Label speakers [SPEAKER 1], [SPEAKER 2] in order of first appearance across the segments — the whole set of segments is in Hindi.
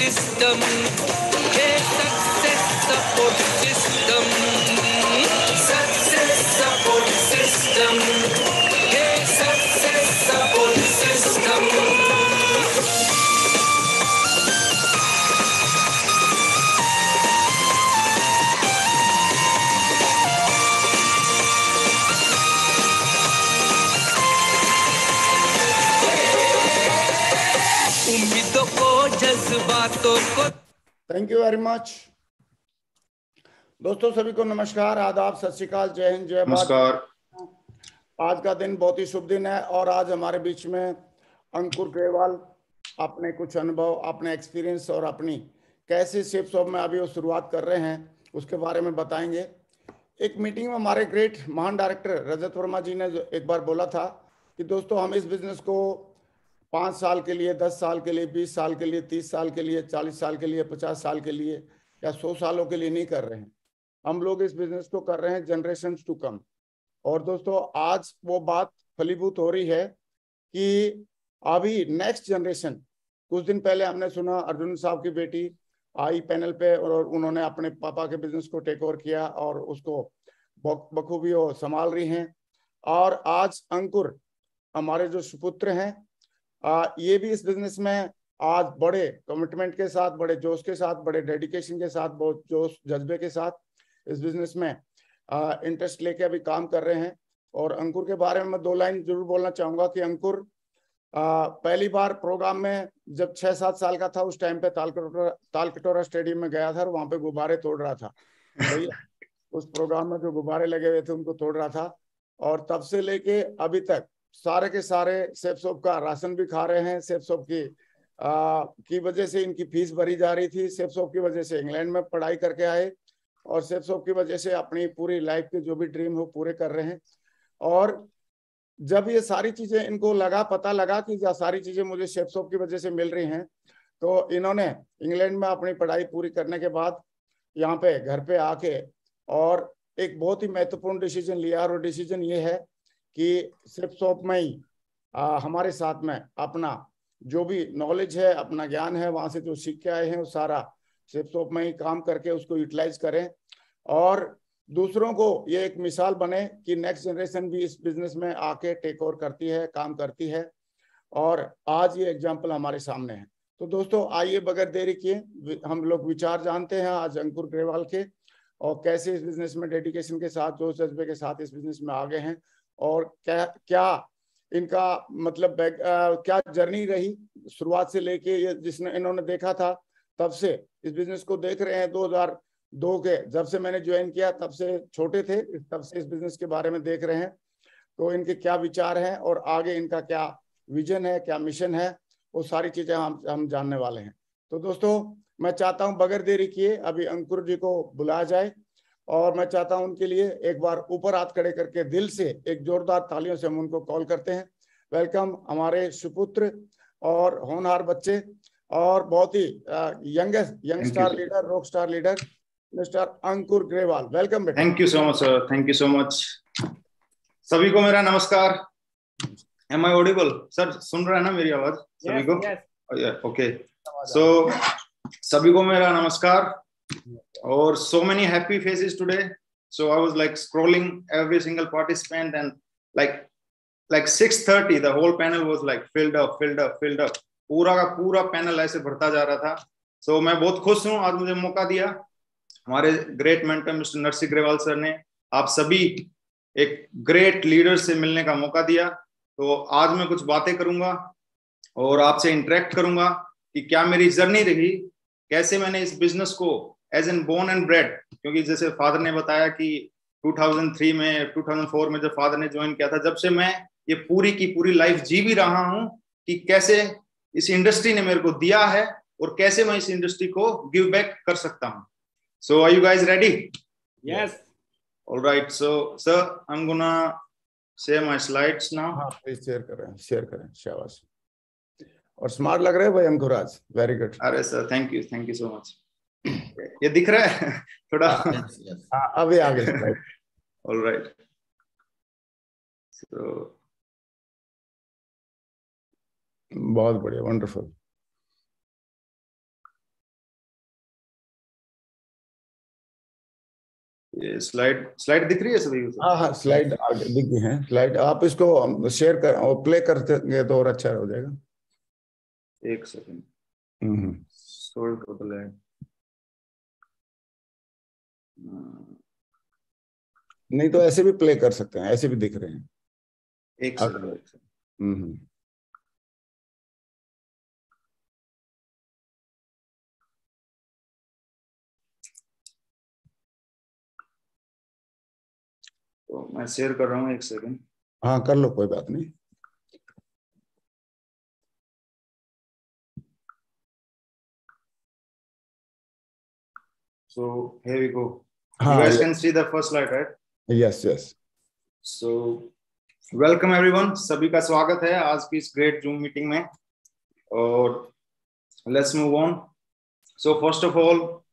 [SPEAKER 1] system. Hey, success support system. Success support system. Hey, success support system. उम्मीदों को, जज्बातों को।
[SPEAKER 2] थैंक यू वेरी मच दोस्तों, सभी को नमस्कार, आदाब, सत श्री अकाल, जय हिंद, जय भारत।
[SPEAKER 3] नमस्कार।
[SPEAKER 2] आज का दिन बहुत ही शुभ दिन है और आज हमारे बीच में अंकुर ग्रेवाल अपने कुछ अनुभव, अपने एक्सपीरियंस और अपनी कैसे शेप शॉप में अभी वो शुरुआत कर रहे हैं उसके बारे में बताएंगे। एक मीटिंग में हमारे ग्रेट महान डायरेक्टर रजत वर्मा जी ने एक बार बोला था कि दोस्तों हम इस बिजनेस को 5 साल के लिए, 10 साल के लिए, 20 साल के लिए, 30 साल के लिए, 40 साल के लिए, 50 साल के लिए या 100 सालों के लिए नहीं कर रहे हैं। हम लोग इस बिजनेस को कर रहे हैं जनरेशन टू कम। और दोस्तों आज वो बात फलीभूत हो रही है कि अभी नेक्स्ट जनरेशन, कुछ दिन पहले हमने सुना अर्जुन साहब की बेटी आई पैनल पे और उन्होंने अपने पापा के बिजनेस को टेक ओवर किया और उसको बखूबी वो संभाल रही हैं। और आज अंकुर हमारे जो सुपुत्र हैं, ये भी इस बिजनेस में आज बड़े कमिटमेंट के साथ, बड़े जोश के साथ, बड़े डेडिकेशन के साथ, बहुत जोश जज्बे के साथ इस बिजनेस में इंटरेस्ट लेके अभी काम कर रहे हैं। और अंकुर के बारे में मैं 2 लाइन जरूर बोलना चाहूंगा कि अंकुर पहली बार प्रोग्राम में जब 6-7 साल का था उस टाइम पे तालकटोरा स्टेडियम में गया था और वहां पे गुब्बारे तोड़ रहा था। भैया उस प्रोग्राम में जो गुब्बारे लगे हुए थे उनको तोड़ रहा था। और तब से लेके अभी तक सारे के सारे सेफ शॉप का राशन भी खा रहे हैं। सेफ शॉप की वजह से इनकी फीस भरी जा रही थी। सेफ शॉप की वजह से इंग्लैंड में पढ़ाई करके आए और सेफ शॉप की वजह से अपनी पूरी लाइफ के जो भी ड्रीम हो पूरे कर रहे हैं। और जब ये सारी चीजें इनको पता लगा कि सारी चीजें मुझे सेफ शॉप की वजह से मिल रही हैं, तो इन्होंने इंग्लैंड में अपनी पढ़ाई पूरी करने के बाद यहाँ पे घर पे आके और एक बहुत ही महत्वपूर्ण डिसीजन लिया। और डिसीजन ये है कि सेफ शॉप में ही हमारे साथ में अपना जो भी नॉलेज है, अपना ज्ञान है, वहां से जो सीख के आए हैं वो सारा सेफ शॉप में ही काम करके उसको यूटिलाइज करें और दूसरों को ये एक मिसाल बने कि नेक्स्ट जनरेशन भी इस बिजनेस में आके टेक ओवर करती है, काम करती है। और आज ये एग्जाम्पल हमारे सामने है। तो दोस्तों आइए बगैर देरी किए हम लोग विचार जानते हैं आज अंकुर ग्रेवाल के, और कैसे इस बिजनेस में डेडिकेशन के साथ, जोश जज्बे के साथ इस बिजनेस में आगे हैं और क्या इनका मतलब क्या जर्नी रही शुरुआत से लेके, ये जिसने इन्होंने देखा था तब से इस बिजनेस को देख रहे हैं। 2002 के जब से मैंने ज्वाइन किया तब से छोटे थे, तब से इस बिजनेस के बारे में देख रहे हैं। तो इनके क्या विचार हैं और आगे इनका क्या विजन है, क्या मिशन है, वो सारी चीजें हम जानने वाले हैं। तो दोस्तों मैं चाहता हूं बगैर देरी किए अभी अंकुर जी को बुलाया जाए और मैं चाहता हूं उनके लिए एक बार ऊपर हाथ खड़े करके दिल से एक जोरदार तालियों से हम उनको कॉल करते हैं। वेलकम हमारे सुपुत्र और होनहार बच्चे और बहुत ही young star leader, rock star leader mister Ankur Grewal. Welcome बेटा।
[SPEAKER 3] Thank you so much sir, thank you so much. सभी को मेरा नमस्कार। Am I audible sir? सुन रहे हैं ना मेरी आवाज सभी को? ओके, सो सभी को मेरा नमस्कार और so many happy faces today. So I was like scrolling every single participant and like 6:30 the whole panel was like filled up. पूरा का पूरा पैनल ऐसे भरता जा रहा था। So मैं बहुत खुश हूँ आज मुझे मौका दिया हमारे great mentor Mister Narsingh Grewal sir ने, आप सभी एक ग्रेट लीडर से मिलने का मौका दिया। तो आज मैं कुछ बातें करूंगा और आपसे इंटरेक्ट करूंगा कि क्या मेरी जर्नी रही, कैसे मैंने इस बिजनेस को as an born and bred, क्योंकि जैसे फादर ने बताया कि 2003 में 2004 में जब फादर ने ज्वाइन किया था, जब से मैं ये पूरी की पूरी लाइफ जी भी रहा हूं कि कैसे इस इंडस्ट्री ने मेरे को दिया है और कैसे मैं इस इंडस्ट्री को गिव बैक कर सकता हूं। So are you guys ready?
[SPEAKER 2] Yes.
[SPEAKER 3] Alright, so sir I am gonna share my slides now.
[SPEAKER 2] हाँ प्लीज शेयर करें, शाबाश। और स्मार्ट लग रहे हैं भाई अंकुर आज, वेरी गुड।
[SPEAKER 3] अरे sir thank you so much. ये दिख रहा है थोड़ा?
[SPEAKER 2] हाँ अभी आगे स्लाइड।
[SPEAKER 3] ऑलराइट, सो
[SPEAKER 2] बहुत बढ़िया, वंडरफुल।
[SPEAKER 3] ये स्लाइड दिख रही है सभी को?
[SPEAKER 2] हाँ, स्लाइड दिख गई है। स्लाइड आप इसको शेयर कर और प्ले करते तो और अच्छा हो जाएगा।
[SPEAKER 3] एक second. Sorry for the lag.
[SPEAKER 2] नहीं तो ऐसे भी प्ले कर सकते हैं, ऐसे भी दिख रहे हैं।
[SPEAKER 3] एक सेकंड। तो मैं शेयर कर रहा हूँ, एक सेकंड।
[SPEAKER 2] हाँ कर लो, कोई बात नहीं।
[SPEAKER 3] So here we go.
[SPEAKER 2] हाँ,
[SPEAKER 3] you guys can see the first slide, right?
[SPEAKER 2] Yes.
[SPEAKER 3] So welcome everyone. सभी का स्वागत है आज की इस ग्रेट जूम मीटिंग में। और let's move on. So first of all,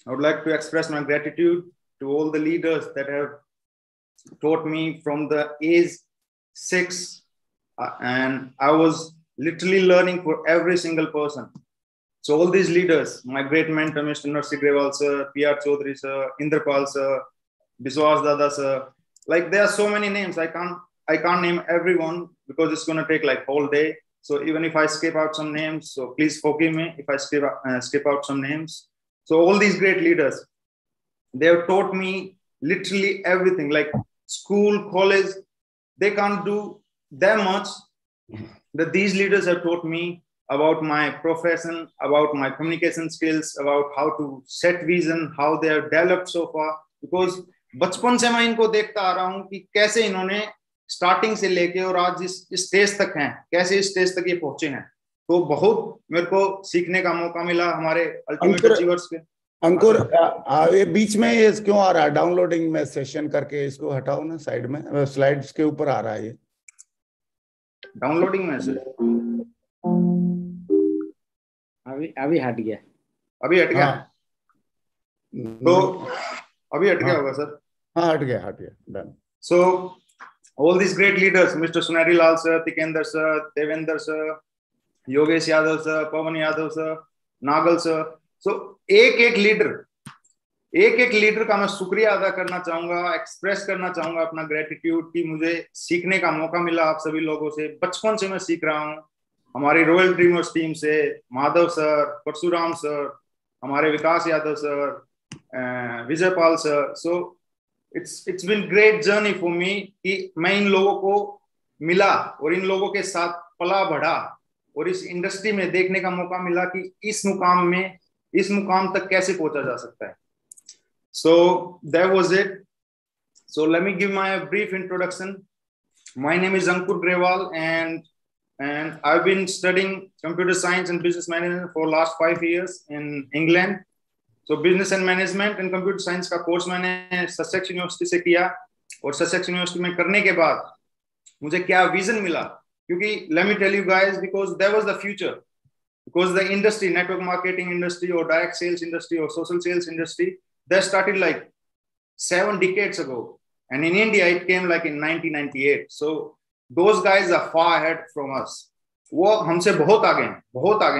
[SPEAKER 3] I would like to express my gratitude to all the leaders that have taught me from the age 6, and I was literally learning for every single person. So all these leaders, my great mentor, Mr. Narsi Grewal sir, P.R. Chaudhary sir, Indrapal sir, Biswas Dada sir, like there are so many names. I can't name everyone because it's going to take like whole day. So even if I skip out some names, so please forgive me if I skip out some names. So all these great leaders, they have taught me literally everything, like school, college, they can't do that much that these leaders have taught me about my profession, about my communication skills, about how to set vision, how they have developed so far. Because बचपन से मैं इनको देखता आ रहा हूँ कि कैसे इन्होंने स्टार्टिंग से लेके और आज इस स्टेज तक हैं, कैसे इस स्टेज तक ये पहुंचे हैं। तो बहुत मेरे को सीखने का मौका मिला हमारे अल्टीमेट अचीवर्स के।
[SPEAKER 2] अंकुर, ये बीच में ये क्यों आ रहा है? डाउनलोडिंग में सेशन करके इसको हटाओ ना, साइड में स्लाइड्स के ऊपर आ रहा है ये
[SPEAKER 3] डाउनलोडिंग में से।
[SPEAKER 4] अभी हट गया।
[SPEAKER 3] अभी हट गया।
[SPEAKER 2] हाँ।
[SPEAKER 3] तो अभी हट गया होगा सर।
[SPEAKER 2] हाँ हट गया done.
[SPEAKER 3] So all these great leaders, Mr. Sunari Lal sir, Tikender sir, Devender sir, Yogesh Yadav sir, Pawan Yadav sir, Nagal sir. So एक लीडर का मैं शुक्रिया अदा करना चाहूंगा, एक्सप्रेस करना चाहूंगा अपना ग्रेटिट्यूड कि मुझे सीखने का मौका मिला आप सभी लोगों से। बचपन से मैं सीख रहा हूँ हमारी रॉयल ड्रीमर्स टीम से, माधव सर, परशुराम सर, हमारे Vikas Yadav sir, Vijay Pal sir. So it's been great journey for me कि मैं इन लोगों को मिला और इन लोगों के साथ पला बढ़ा और इस इंडस्ट्री में देखने का मौका मिला कि इस मुकाम तक कैसे पहुंचा जा सकता है। So that was it. So let me give my brief introduction. My name is Ankur Grewal, and I've been studying computer science and business management for last 5 years in England. So business and management and computer science का कोर्स मैंने ससेक्स यूनिवर्सिटी से किया और ससेक्स यूनिवर्सिटी में करने के बाद मुझे क्या विजन मिला, क्योंकि let me tell you guys, because that was the future, because the industry, network marketing industry or direct sales industry or social sales industry, that started like 7 decades ago, and in India it came like in 1998. So those guys are far ahead from us. वो हमसे बहुत आगे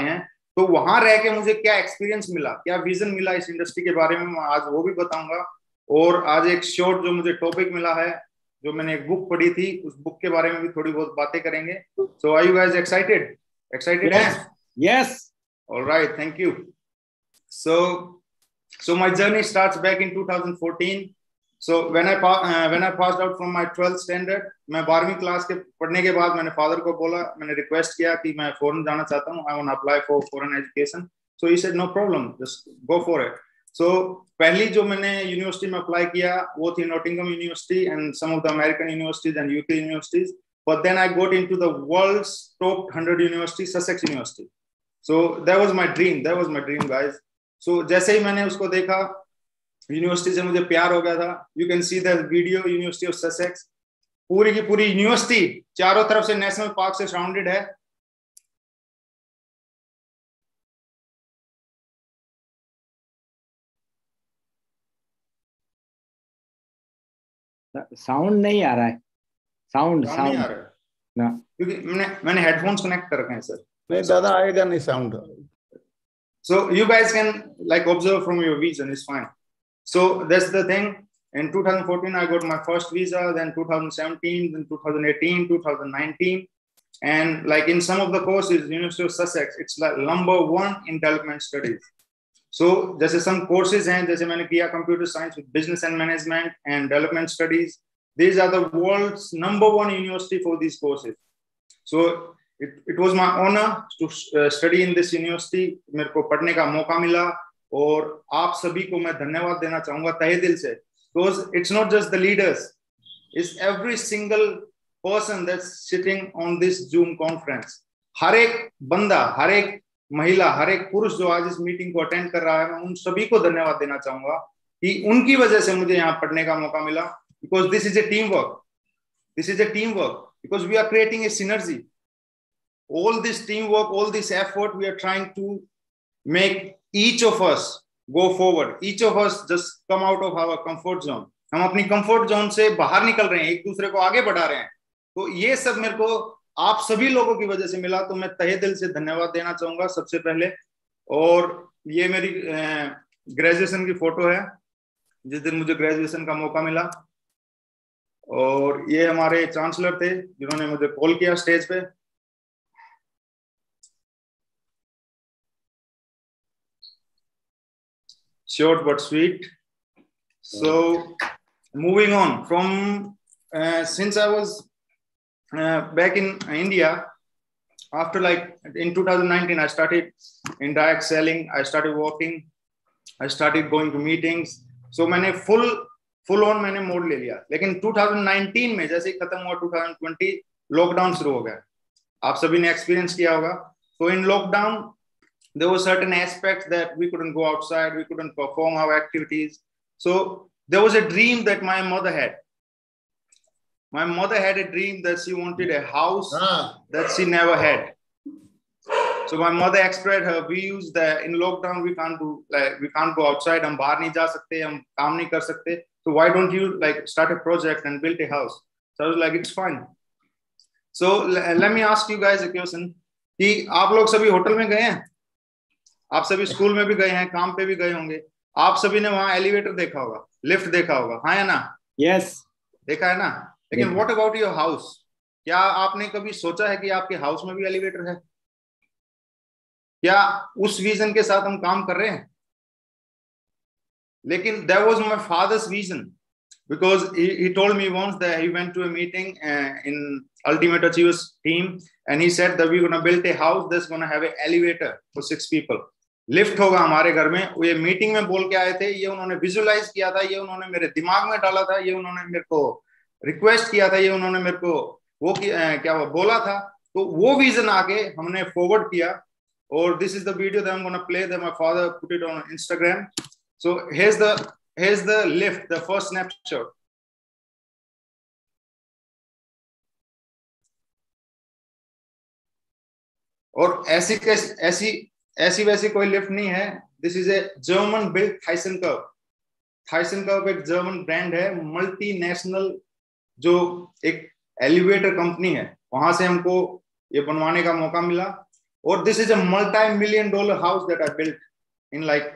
[SPEAKER 3] हैं। तो वहां रह के मुझे क्या एक्सपीरियंस मिला, क्या विजन मिला इस इंडस्ट्री के बारे में, मैं आज वो भी बताऊंगा। और आज एक शॉर्ट जो मुझे टॉपिक मिला है, जो मैंने एक बुक पढ़ी थी, उस बुक के बारे में भी थोड़ी बहुत बातें करेंगे। So are you guys excited?
[SPEAKER 4] Yes.
[SPEAKER 3] All right, thank you. So my journey starts back in 2014. So when I passed out from my 12th standard, मैं 12वीं क्लास के पढ़ने के बाद मैंने फादर को बोला, मैंने रिक्वेस्ट किया कि मैं फॉरेन जाना चाहता हूँ, I want to apply for foreign education. So he said no problem, just go for it. So पहली जो मैंने यूनिवर्सिटी में अप्लाई किया वो थी Nottingham university and some of the American universities and UK universities. But then I got into the world's top 100 university, Sussex University. So that was my dream guys. So जैसे ही मैंने उसको देखा, यूनिवर्सिटी से मुझे प्यार हो गया था। You can see the video, university of Sussex, पूरी की पूरी यूनिवर्सिटी चारों तरफ से नेशनल पार्क से सराउंडेड है।
[SPEAKER 4] साउंड नहीं आ रहा है। साउंड
[SPEAKER 3] नहीं आ रहा है
[SPEAKER 4] ना,
[SPEAKER 3] क्योंकि मैंने हेडफोन्स कनेक्ट कर रखे हैं सर।
[SPEAKER 2] नहीं दादा, आएगा नहीं sound.
[SPEAKER 3] So you guys can like observe from your vision, is fine. So that's the thing. In 2014, I got my first visa, then 2017, then 2018, 2019. And like in some of the courses, University of Sussex, it's like #1 in development studies. So जैसे some courses हैं, जैसे मैंने किया computer science with business and management and development studies. These are the world's #1 university for these courses. So it was my honor to study in this university. मेरे को पढ़ने का मौका मिला और आप सभी को मैं धन्यवाद देना चाहूँगा तहे दिल से. Because it's not just the leaders, it's every single person that's sitting on this Zoom conference. हर एक बंदा, हर एक महिला, हर एक पुरुष जो आज इस मीटिंग को अटेंड कर रहा है, मैं उन सभी को धन्यवाद देना चाहूंगा कि उनकी वजह से मुझे यहाँ पढ़ने का मौका मिला. Because this is a teamwork. This is a teamwork. Because we are creating a synergy. All this teamwork, all this effort, we are trying to make each of us go forward. Each of us just come out of our comfort zone. हम अपनी comfort zone से बाहर निकल रहे हैं, एक दूसरे को आगे बढ़ा रहे हैं. तो ये सब मेरे को आप सभी लोगों की वजह से मिला, तो मैं तहे दिल से धन्यवाद देना चाहूंगा सबसे पहले. और ये मेरी ग्रेजुएशन की फोटो है जिस दिन मुझे ग्रेजुएशन का मौका मिला. और ये हमारे चांसलर थे जिन्होंने मुझे कॉल किया स्टेज पे. Short but sweet. So moving on from since I was back in India, after like in 2019, I started in direct selling. I started working. I started going to meetings. So मैंने full on मैंने मोड ले लिया. लेकिन 2019 में जैसे ही खत्म हुआ 2020, लॉकडाउन शुरू हो गया. आप सभी ने एक्सपीरियंस किया होगा. So in lockdown, there were certain aspects that we couldn't go outside, we couldn't perform our activities. So there was a dream that my mother had. My mother had a dream that she wanted a house that she never had. So my mother expressed her views that in lockdown we can't go outside. हम बाहर नहीं जा सकते, हम काम नहीं कर सकते. So why don't you like start a project and build a house? So I was like, it's fine. So let me ask you guys a question. कि आप लोग सभी होटल में गए हैं? आप सभी स्कूल में भी गए हैं, काम पे भी गए होंगे. आप सभी ने वहां एलिवेटर देखा होगा, लिफ्ट देखा होगा, हाँ या ना?
[SPEAKER 4] यस,
[SPEAKER 3] देखा है ना. लेकिन व्हाट अबाउट योर हाउस? क्या आपने कभी सोचा है कि आपके हाउस में भी एलिवेटर है? क्या उस विजन के साथ हम काम कर रहे हैं? लेकिन that was my father's vision, because he told me once that he went to a meeting in Ultimate Achievers team, and he said that we're going to build a house that's going to have an elevator for 6 people. Lift होगा हमारे घर में. ये मीटिंग में बोल के आए थे, ये उन्होंने विजुअलाइज किया था, ये उन्होंने मेरे दिमाग में डाला था, ये उन्होंने मेरे को रिक्वेस्ट किया था, ये उन्होंने मेरे को वो क्या बोला था. तो वो विजन आके हमने फॉरवर्ड किया. और this is the video that I am gonna play that my father put it on Instagram. So here's the lift, the first snapshot. और ऐसी वैसी कोई लिफ्ट नहीं है. This is a German built Thyssen curve. Thyssen curve एक जर्मन ब्रांड है, मल्टीनेशनल जो एक एलिवेटर कंपनी है, वहां से हमको ये बनवाने का मौका मिला. और this is a $multi-million house that I built in like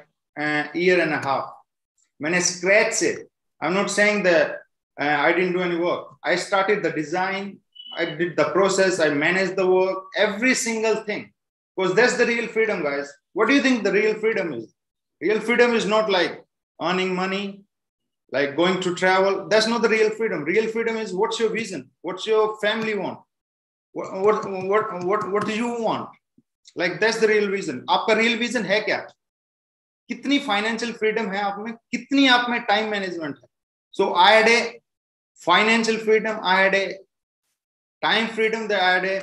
[SPEAKER 3] year and a half. मैंने स्क्रैच से, I'm not saying that I didn't do any work. I started the design, I did the process, I managed the work, every single thing. Because that's the real freedom, guys. What do you think the real freedom is? Real freedom is not like earning money, like going to travel. That's not the real freedom. Real freedom is what's your vision? What's your family want? What do you want? Like that's the real vision. आपका real vision है क्या? कितनी फाइनेंशियल फ्रीडम है आप में, कितनी आप में टाइम मैनेजमेंट है. So I had a financial freedom, I had a time freedom, that I had a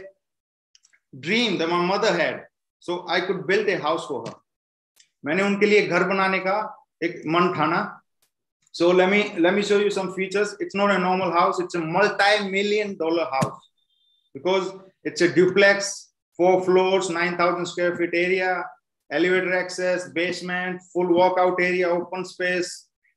[SPEAKER 3] dream that my mother had. So I could build a house for her. मैंने उनके लिए घर बनाने का एक मन ठाना. सो let me show you some features. It's not a normal house, it's a $multi-million house, because it's a duplex, 4 floors, 9,000 square feet area, elevator access, basement, full walkout area, open space,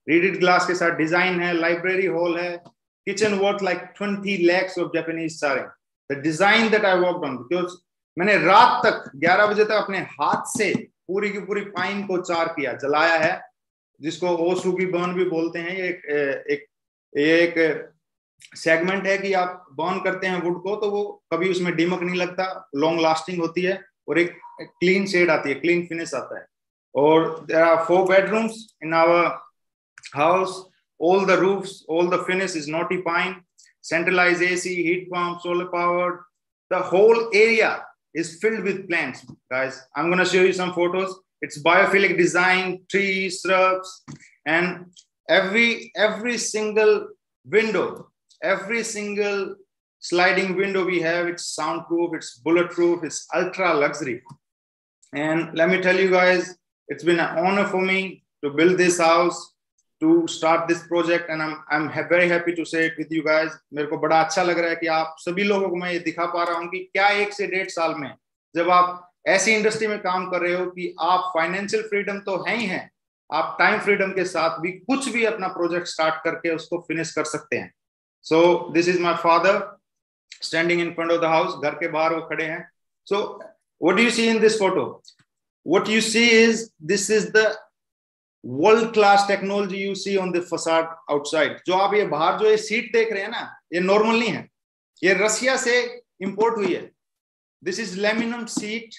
[SPEAKER 3] reeded glass के साथ design है, library hall है, kitchen worth like 20 lakhs of Japanese sarin. The design that I worked on, because मैंने रात तक 11 बजे तक अपने हाथ से पूरी की पूरी पाइन को चार किया, जलाया है. जिसको ओसुगी बर्न भी बोलते हैं। ये एक सेगमेंट है कि आप बर्न करते हैं वुड को तो वो कभी उसमें डिमक नहीं लगता, लॉन्ग लास्टिंग होती है और एक क्लीन शेड आती है, क्लीन फिनिश आता है। और there are 4 bedrooms in our house. All the roofs, all the finish is Naughty Pine, centralized AC, heat pump, solar powered. The whole area is filled with plants, guys. I'm going to show you some photos. It's biophilic design, trees, shrubs, and every single window, every single sliding window we have, it's soundproof, it's bulletproof, it's ultra luxury. And let me tell you guys, it's been an honor for me to build this house, to start this project, and I'm very happy to say it with you guys. मेरे को बड़ा अच्छा लग रहा है कि आप सभी लोगों को मैं ये दिखा पा रहा हूँ कि क्या 1 से 1.5 साल में जब आप ऐसी इंडस्ट्री में काम कर रहे हो कि आप फाइनेंशियल फ्रीडम तो है ही हैं, आप टाइम फ्रीडम के साथ भी कुछ भी अपना प्रोजेक्ट स्टार्ट करके उसको फिनिश कर सकते हैं। So this is my father standing in front of the house. घर के बाहर वो खड़े हैं। So what do you see in this photo? What you see is this is the world class technology you see on the facade outside. जो आप ये बाहर जो ये सीट देख रहे हैं ना, ये नॉर्मल नहीं है, ये रशिया से इंपोर्ट हुई है। This is aluminum seat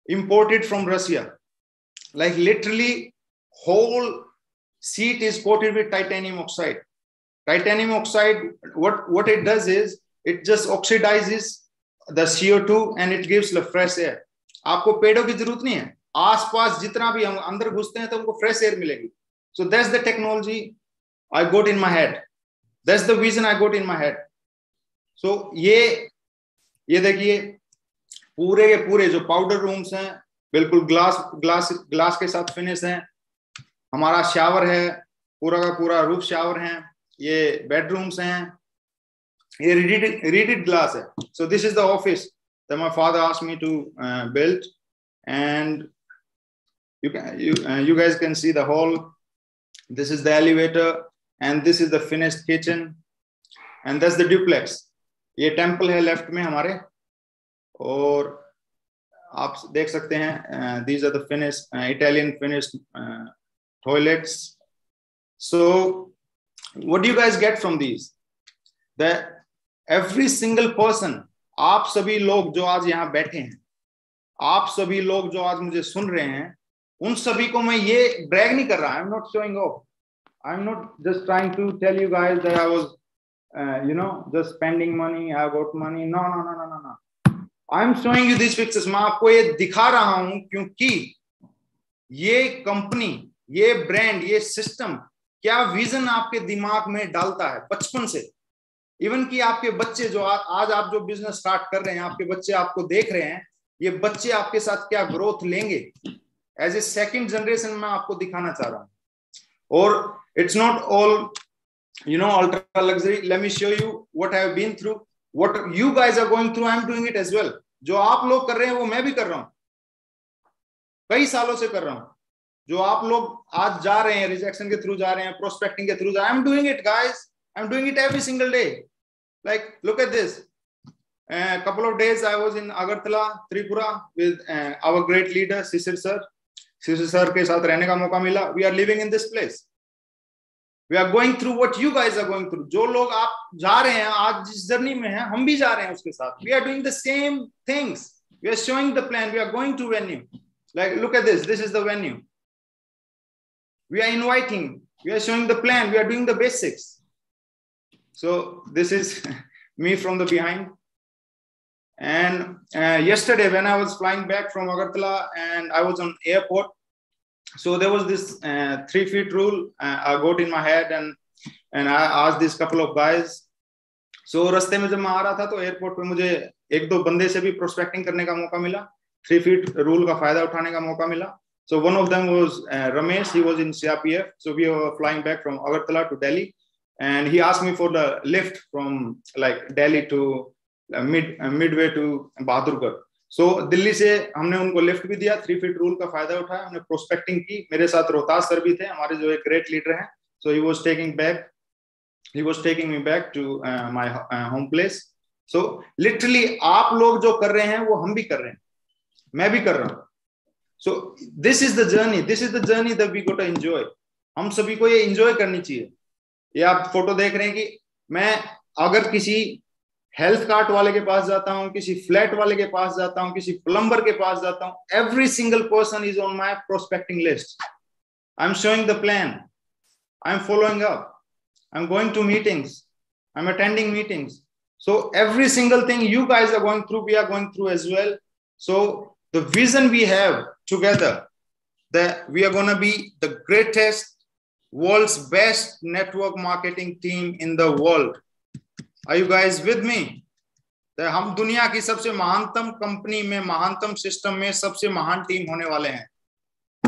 [SPEAKER 3] imported from Russia. Like literally whole seat is coated with titanium oxide. Titanium oxide, what it does is it just oxidizes the CO2 and it gives the fresh air. आपको पेड़ों की जरूरत नहीं है, आसपास जितना भी हम अंदर घुसते हैं तो हमको फ्रेश एयर मिलेगी। So that's the technology I got in my head. That's the vision I got in my head. So ये देखिए पूरे के पूरे जो पाउडर रूम्स हैं बिल्कुल ग्लास के साथ फिनिश हैं। हमारा शावर है, पूरा का पूरा रूफ शावर है। ये बेडरूम्स हैं, ये reeded glass है। So this is the office that my father asked me to build, and you guys can see the hall. This is the elevator, and this is the finished kitchen, and that's the duplex. ये टेम्पल है लेफ्ट में हमारे, और आप देख सकते हैं these are the finished Italian finished toilets. So what do you guys get from these? That every single person, आप सभी लोग जो आज यहाँ बैठे हैं, आप सभी लोग जो आज मुझे सुन रहे हैं, उन सभी को मैं ये ब्रैग नहीं कर रहा। I'm not showing off. I'm not just trying to tell you guys that I was just spending money, I got money. No. I'm showing you these pictures. मैं आपको ये दिखा रहा हूं क्योंकि ये कंपनी, ये ब्रांड, ये सिस्टम क्या विजन आपके दिमाग में डालता है बचपन से। इवन कि आपके बच्चे जो आज आप जो बिजनेस स्टार्ट कर रहे हैं, आपके बच्चे आपको देख रहे हैं, ये बच्चे आपके साथ क्या ग्रोथ लेंगे एज ए सेकंड जनरेशन में आपको दिखाना चाह रहा हूं। और it's not all ultra luxury. Let me show you what I have been through, what you guys are going through. I'm doing it as well. जो आप लोग कर रहे हैं वो मैं भी कर रहा हूं, कई सालों से कर रहा हूं। जो आप लोग आज जा रहे हैं, रिजेक्शन के थ्रू जा रहे हैं, प्रोस्पेक्टिंग के थ्रू जा रहे हैं, I'm doing it, guys. I'm doing it every single day. Like, look at this. A couple of days I was in Agartala, Tripura with our great leader Sisir sir. Sisir sir के साथ रहने का मौका मिला. We are living in this place. We are going through what you guys are going through. जो लोग आप जा रहे हैं आज जिस जर्नी में हैं, हम भी जा रहे हैं उसके साथ. We are doing the same things. We are showing the plan. We are going to venue. Like, look at this. This is the venue. We are inviting. We are showing the plan. We are doing the basics. So this is me from the behind. And yesterday when I was flying back from Agartala and I was on airport, so there was this 3 feet rule I got in my head, and I asked this couple of guys. So रास्ते में जब मैं आ रहा था तो एयरपोर्ट पे मुझे 1-2 बंदे से भी प्रोस्पेक्टिंग करने का मौका मिला, 3 feet रूल का फायदा उठाने का मौका मिला. So one of them was Ramesh. He was in CRPF. So we were flying back from Agartala to Delhi, and he asked me for the lift from like Delhi to midway to Bahadurgarh. So Delhi से हमने उनको लिफ्ट भी दिया, 3 feet रूल का फायदा उठाया, हमने प्रोस्पेक्टिंग की. मेरे साथ रोहतास सर भी थे, हमारे जो एक ग्रेट लीडर हैं. So he was taking me back to my home place. So literally आप लोग जो कर रहे हैं वो हम भी कर रहे हैं, मैं भी कर रहा हूँ. So this is the journey that we got to enjoy. हम सभी को ये enjoy करनी चाहिए. ये आप फोटो देख रहे हैं कि मैं अगर किसी हेल्थ कार्ड वाले के पास जाता हूं, किसी फ्लैट वाले के पास जाता हूं, किसी प्लम्बर के पास जाता हूं, every single person is on my prospecting list. I'm showing the plan. I'm following up. I'm going to meetings. I'm attending meetings. So every single thing you guys are going through, we are going through as well. So the vision we have together, that we are going to be the greatest, world's best network marketing team in the world. Are you guys with me? हम दुनिया की सबसे महानतम कंपनी में, महानतम सिस्टम में सबसे महान टीम होने वाले हैं.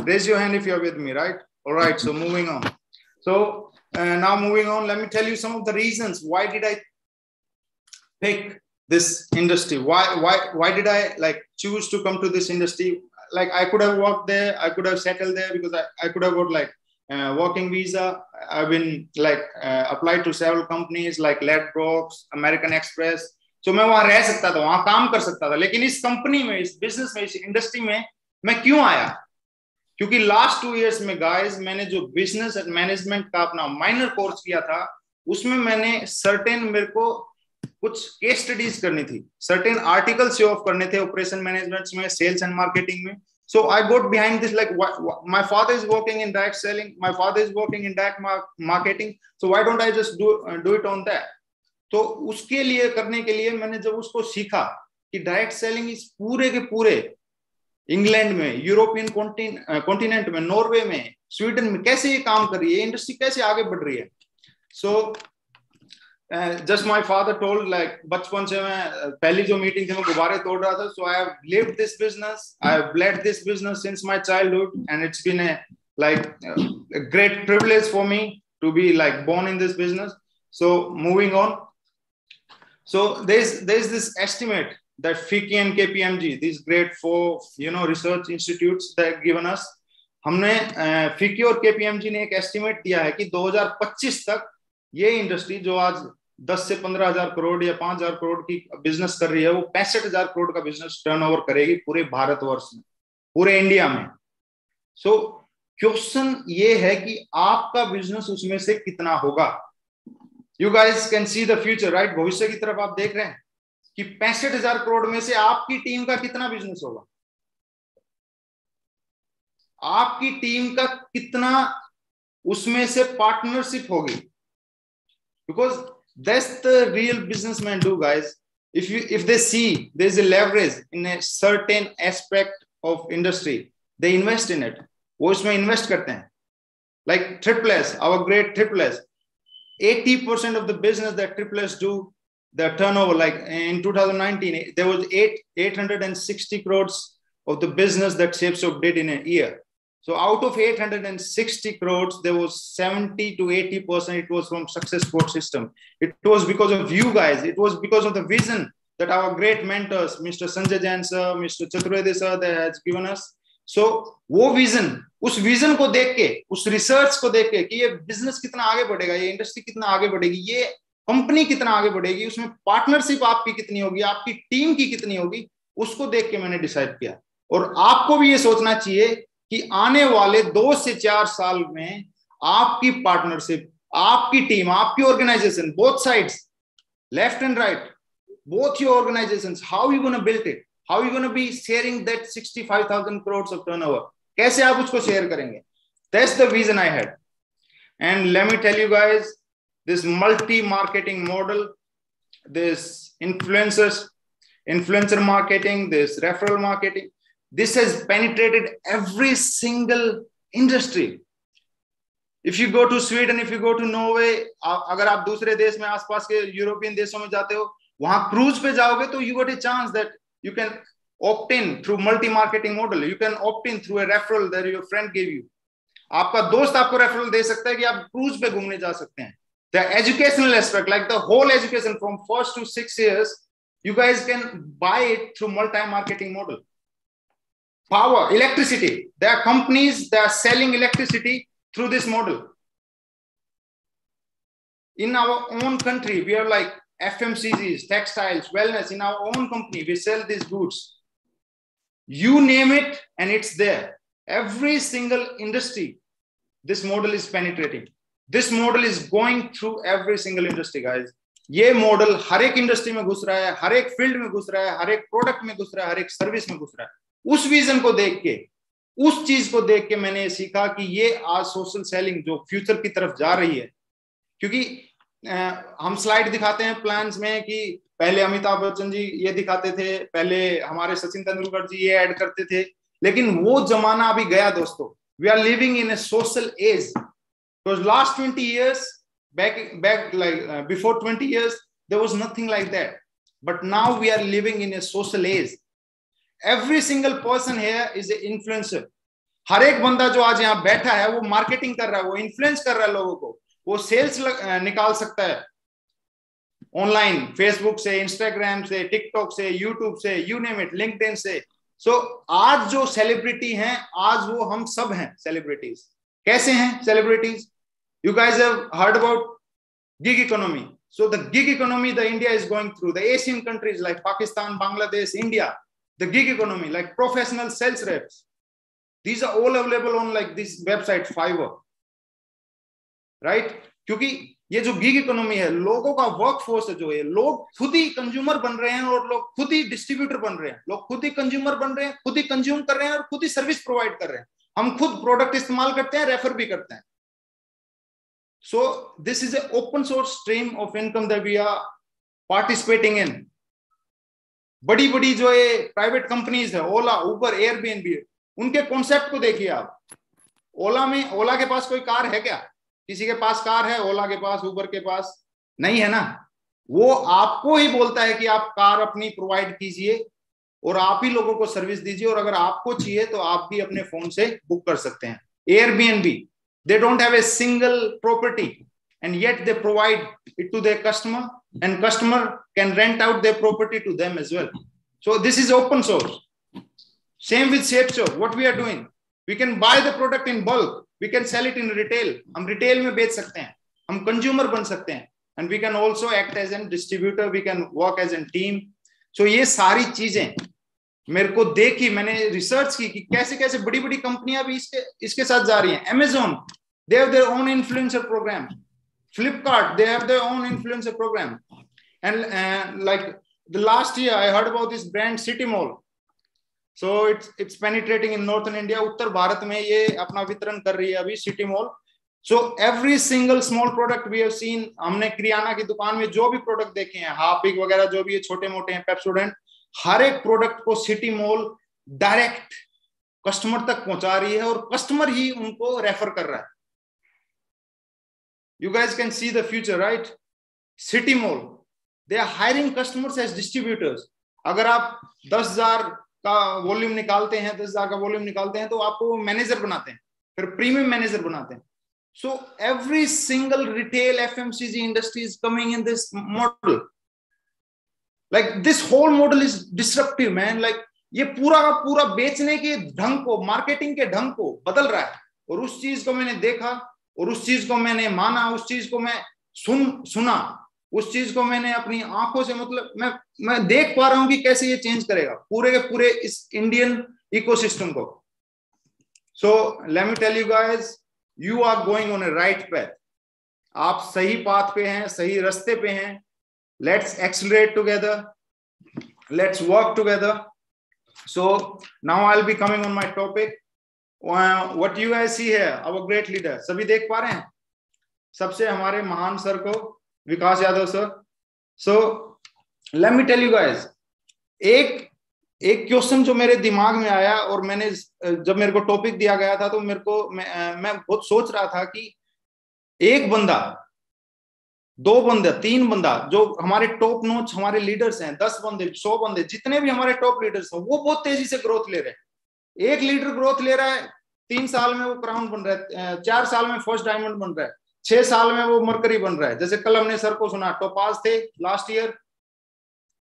[SPEAKER 3] Raise your hand if you're with me, right? All right, so moving on. So now moving on, let me tell you some of the reasons why did I pick this industry. Why did I like choose to come to this industry? Like I could have worked there, I could have settled there because I could have got like working visa. I've been like applied to several companies like Ladbrokes, American Express. So मैं वहां रह सकता था, वहां काम कर सकता था. लेकिन इस कंपनी में, इस बिजनेस में, इस इंडस्ट्री में मैं क्यों आया? क्योंकि लास्ट 2 इयर्स में गाइस मैंने जो बिजनेस मैनेजमेंट का अपना माइनर कोर्स किया था, उसमें मैंने सर्टेन मेरे को कुछ केस स्टडीज करनी थी, सर्टेन आर्टिकल शो ऑफ करने थे ऑपरेशन मैनेजमेंट में, सेल्स एंड मार्केटिंग में. So I got behind this, like my father is working in direct selling, my father is working in direct marketing, so why don't I just do it on that? तो उसके लिए करने के लिए मैंने जब उसको सीखा कि डायरेक्ट सेलिंग इस पूरे के पूरे इंग्लैंड में, यूरोपियन कॉन्टिनेंट में, नॉर्वे में, स्वीडन में कैसे ये काम कर रही है, इंडस्ट्री कैसे आगे बढ़ रही है. So just my father told, like बचपन से मैं पहली जो मीटिंग थी मैं गुब्बारे तोड़ रहा था. So I have lived this business, I have bled this business since my childhood and it's been a great privilege for me to be like born in this business. So moving on, so there's this estimate that FICCI and KPMG, these great 4 research institutes that have given us, हमने FICCI और KPMG ने एक एस्टिमेट दिया है कि 2025 तक ये इंडस्ट्री जो आज 10 से 15,000 करोड़ या 5,000 करोड़ की बिजनेस कर रही है, वो 65,000 करोड़ का बिजनेस टर्नओवर करेगी पूरे भारतवर्ष में, पूरे इंडिया में. सो क्वेश्चन ये है कि आपका बिजनेस उसमें से कितना होगा. You guys can see the future, right? भविष्य की तरफ आप देख रहे हैं कि 65,000 करोड़ में से आपकी टीम का कितना बिजनेस होगा, आपकी टीम का कितना उसमें से पार्टनरशिप होगी. Because that's the real businessmen do, guys. If they see there's a leverage in a certain aspect of industry, they invest in it. वो उसमें इन्वेस्ट करते हैं. Like Triple S, our great Triple S, 80% of the business that Triple S do, the turnover, like in 2019, there was 860 crores of the business that SafeShop did in a year. So out of 860 crores, there was 70 to 80%, it was from Success Quote System. It was because of you guys. It was because of the vision that our great mentors, Mr. Sanjay Jain sir, Mr. Chaturvedi sir, they has given us. So वो विजन, उस विजन को देख के, उस रिसर्च को देख के कि ये बिजनेस कितना आगे बढ़ेगा, ये इंडस्ट्री कितना आगे बढ़ेगी, ये कंपनी कितना आगे बढ़ेगी, उसमें पार्टनरशिप आपकी कितनी होगी, आपकी टीम की कितनी होगी, उसको देख के मैंने डिसाइड किया. और आपको भी ये सोचना चाहिए कि आने वाले 2 से 4 साल में आपकी पार्टनरशिप, आपकी टीम, आपकी organization, both sides, left and right, both your organizations, how are you going to build it? How are you going to be sharing that 65,000 crores of turnover? कैसे आप उसको शेयर करेंगे? That's the vision I had. And let me tell you guys, this multi-marketing model, this influencer marketing, this referral marketing, this has penetrated every single industry. If you go to Sweden, if you go to Norway, अगर आप दूसरे देश में, आसपास के यूरोपियन देशों में जाते हो, वहां क्रूज पे जाओगे तो you got a chance that you can opt in through multi-marketing model. You can opt in through a referral that your friend gave you. आपका दोस्त आपको रेफरल दे सकता है कि आप क्रूज पे घूमने जा सकते हैं. The educational aspect, like the whole education from 1st to 6 years, you guys can buy it through multi-marketing model. Power, electricity. There are companies that are selling electricity through this model. In our own country, we are like FMCGs, textiles, wellness. In our own company, we sell these goods. You name it and it's there. Every single industry, this model is penetrating. This model is going through every single industry, guys. ये मॉडल हर एक इंडस्ट्री में घुस रहा है, हर एक फील्ड में घुस रहा है, हर एक प्रोडक्ट में घुस रहा है, हर एक सर्विस में घुस रहा है। उस विजन को देख के, उस चीज को देख के मैंने सीखा कि ये आज सोशल सेलिंग जो फ्यूचर की तरफ जा रही है, क्योंकि हम स्लाइड दिखाते हैं प्लान्स में कि पहले अमिताभ बच्चन जी ये दिखाते थे, पहले हमारे सचिन तेंदुलकर जी ये ऐड करते थे, लेकिन वो जमाना अभी गया दोस्तों। We are living in a social age. Because last 20 years back like before 20 years there was nothing like that, but now we are living in a social age. Every single person here is an influencer. हर एक बंदा जो आज यहाँ बैठा है वो मार्केटिंग कर रहा है, वो इन्फ्लुएंस कर रहा है लोगों को, वो सेल्स निकाल सकता है ऑनलाइन, फेसबुक से, इंस्टाग्राम से, टिकटॉक से, यूट्यूब से, यू नेम इट, लिंक्डइन से। सो आज जो सेलिब्रिटी हैं, आज वो हम सब हैं सेलिब्रिटीज। कैसे हैं celebrities? You guys have heard about gig economy. So the gig economy the India is going through, the Asian countries like Pakistan, Bangladesh, India, the gig economy, like professional sales reps, these are all available on like this website Fiverr, right? क्योंकि ये जो गिग इकोनॉमी है, लोगों का वर्कफोर्स है, जो है लोग खुद ही कंज्यूमर बन रहे हैं और लोग खुद ही डिस्ट्रीब्यूटर बन रहे हैं, लोग खुद ही कंज्यूमर बन रहे हैं, खुद ही कंज्यूम कर रहे हैं और खुद ही सर्विस प्रोवाइड कर रहे हैं। हम खुद प्रोडक्ट इस्तेमाल करते हैं, रेफर भी करते हैं। So this is an open source stream of income that we are participating in. बड़ी बड़ी जो ये प्राइवेट कंपनीज है, ओला, उबर, एयरबीएनबी, उनके कॉन्सेप्ट को देखिए आप। ओला के पास कोई कार है क्या? किसी के पास कार है? ओला के पास, उबर के पास नहीं है ना। वो आपको ही बोलता है कि आप कार अपनी प्रोवाइड कीजिए और आप ही लोगों को सर्विस दीजिए, और अगर आपको चाहिए तो आप भी अपने फोन से बुक कर सकते हैं। Airbnb, they don't have a single property and yet they provide it to their customer, and customer can rent out their property to them as well. So this is open source. Same with ShapeShop. What we are doing, we can buy the product in bulk, we can sell it in retail. हम retail में बेच सकते हैं, हम consumer बन सकते हैं, and we can also act as a distributor, we can work as a team. So ये सारी चीजें मेरे को देखी, मैंने रिसर्च की कि कैसे कैसे बड़ी बड़ी कंपनियां भी इसके साथ जा रही हैं। Amazon, they have their own influencer program. Flipkart, they have their own influencer program. And like the last year I heard about this brand City Mall. So it's penetrating in northern India. उत्तर भारत में ये अपना वितरण कर रही है अभी City Mall. So every single small product we have seen, हमने किराना की दुकान में जो भी प्रोडक्ट देखे हैं, हार्पिक वगैरह जो भी छोटे मोटे हैं, पेप्सोडेंट, हर एक प्रोडक्ट को सिटी मॉल डायरेक्ट कस्टमर तक पहुंचा रही है और कस्टमर ही उनको रेफर कर रहा है। You guys can see the future, right? City Mall, they are hiring customers as distributors. अगर आप 10,000 का वॉल्यूम निकालते हैं, 10,000 का वॉल्यूम निकालते हैं, तो आपको मैनेजर बनाते हैं, फिर प्रीमियम मैनेजर बनाते हैं। So every single retail FMCG industry is coming in this model. Like this whole model is disruptive, man. Like ये पूरा का पूरा बेचने के ढंग को, मार्केटिंग के ढंग को बदल रहा है। और उस चीज को मैंने देखा और उस चीज को मैंने माना, उस चीज को मैं सुना, उस चीज को मैंने अपनी आंखों से, मतलब मैं देख पा रहा हूं कि कैसे ये चेंज करेगा पूरे के पूरे इस इंडियन इकोसिस्टम को। So let me tell you guys, you are going on a right path. आप सही पाथ पे हैं, सही रास्ते पे हैं। Let's accelerate together. Let's work together. So now I'll be coming on my topic. What you guys see here, our great leader. सभी देख पा रहे हैं? सबसे हमारे महान सर को, Vikas Yadav sir. So let me tell you guys, एक क्वेश्चन जो मेरे दिमाग में आया और मैंने जब मेरे को टॉपिक दिया गया था तो मेरे को मैं बहुत सोच रहा था कि एक बंदा, 2 बंदा, 3 बंदा, जो हमारे टॉप नॉच हमारे लीडर्स हैं, 10 बंदे, 100 बंदे, जितने भी हमारे टॉप लीडर्स हैं, वो बहुत तेजी से ग्रोथ ले रहे हैं। एक लीडर ग्रोथ ले रहा है, 3 साल में वो क्राउन बन रहा है, 4 साल में फर्स्ट डायमंड बन रहा है, 6 साल में वो मरकरी बन रहा है। जैसे कल हमने सर को सुना, टोपाज थे लास्ट ईयर,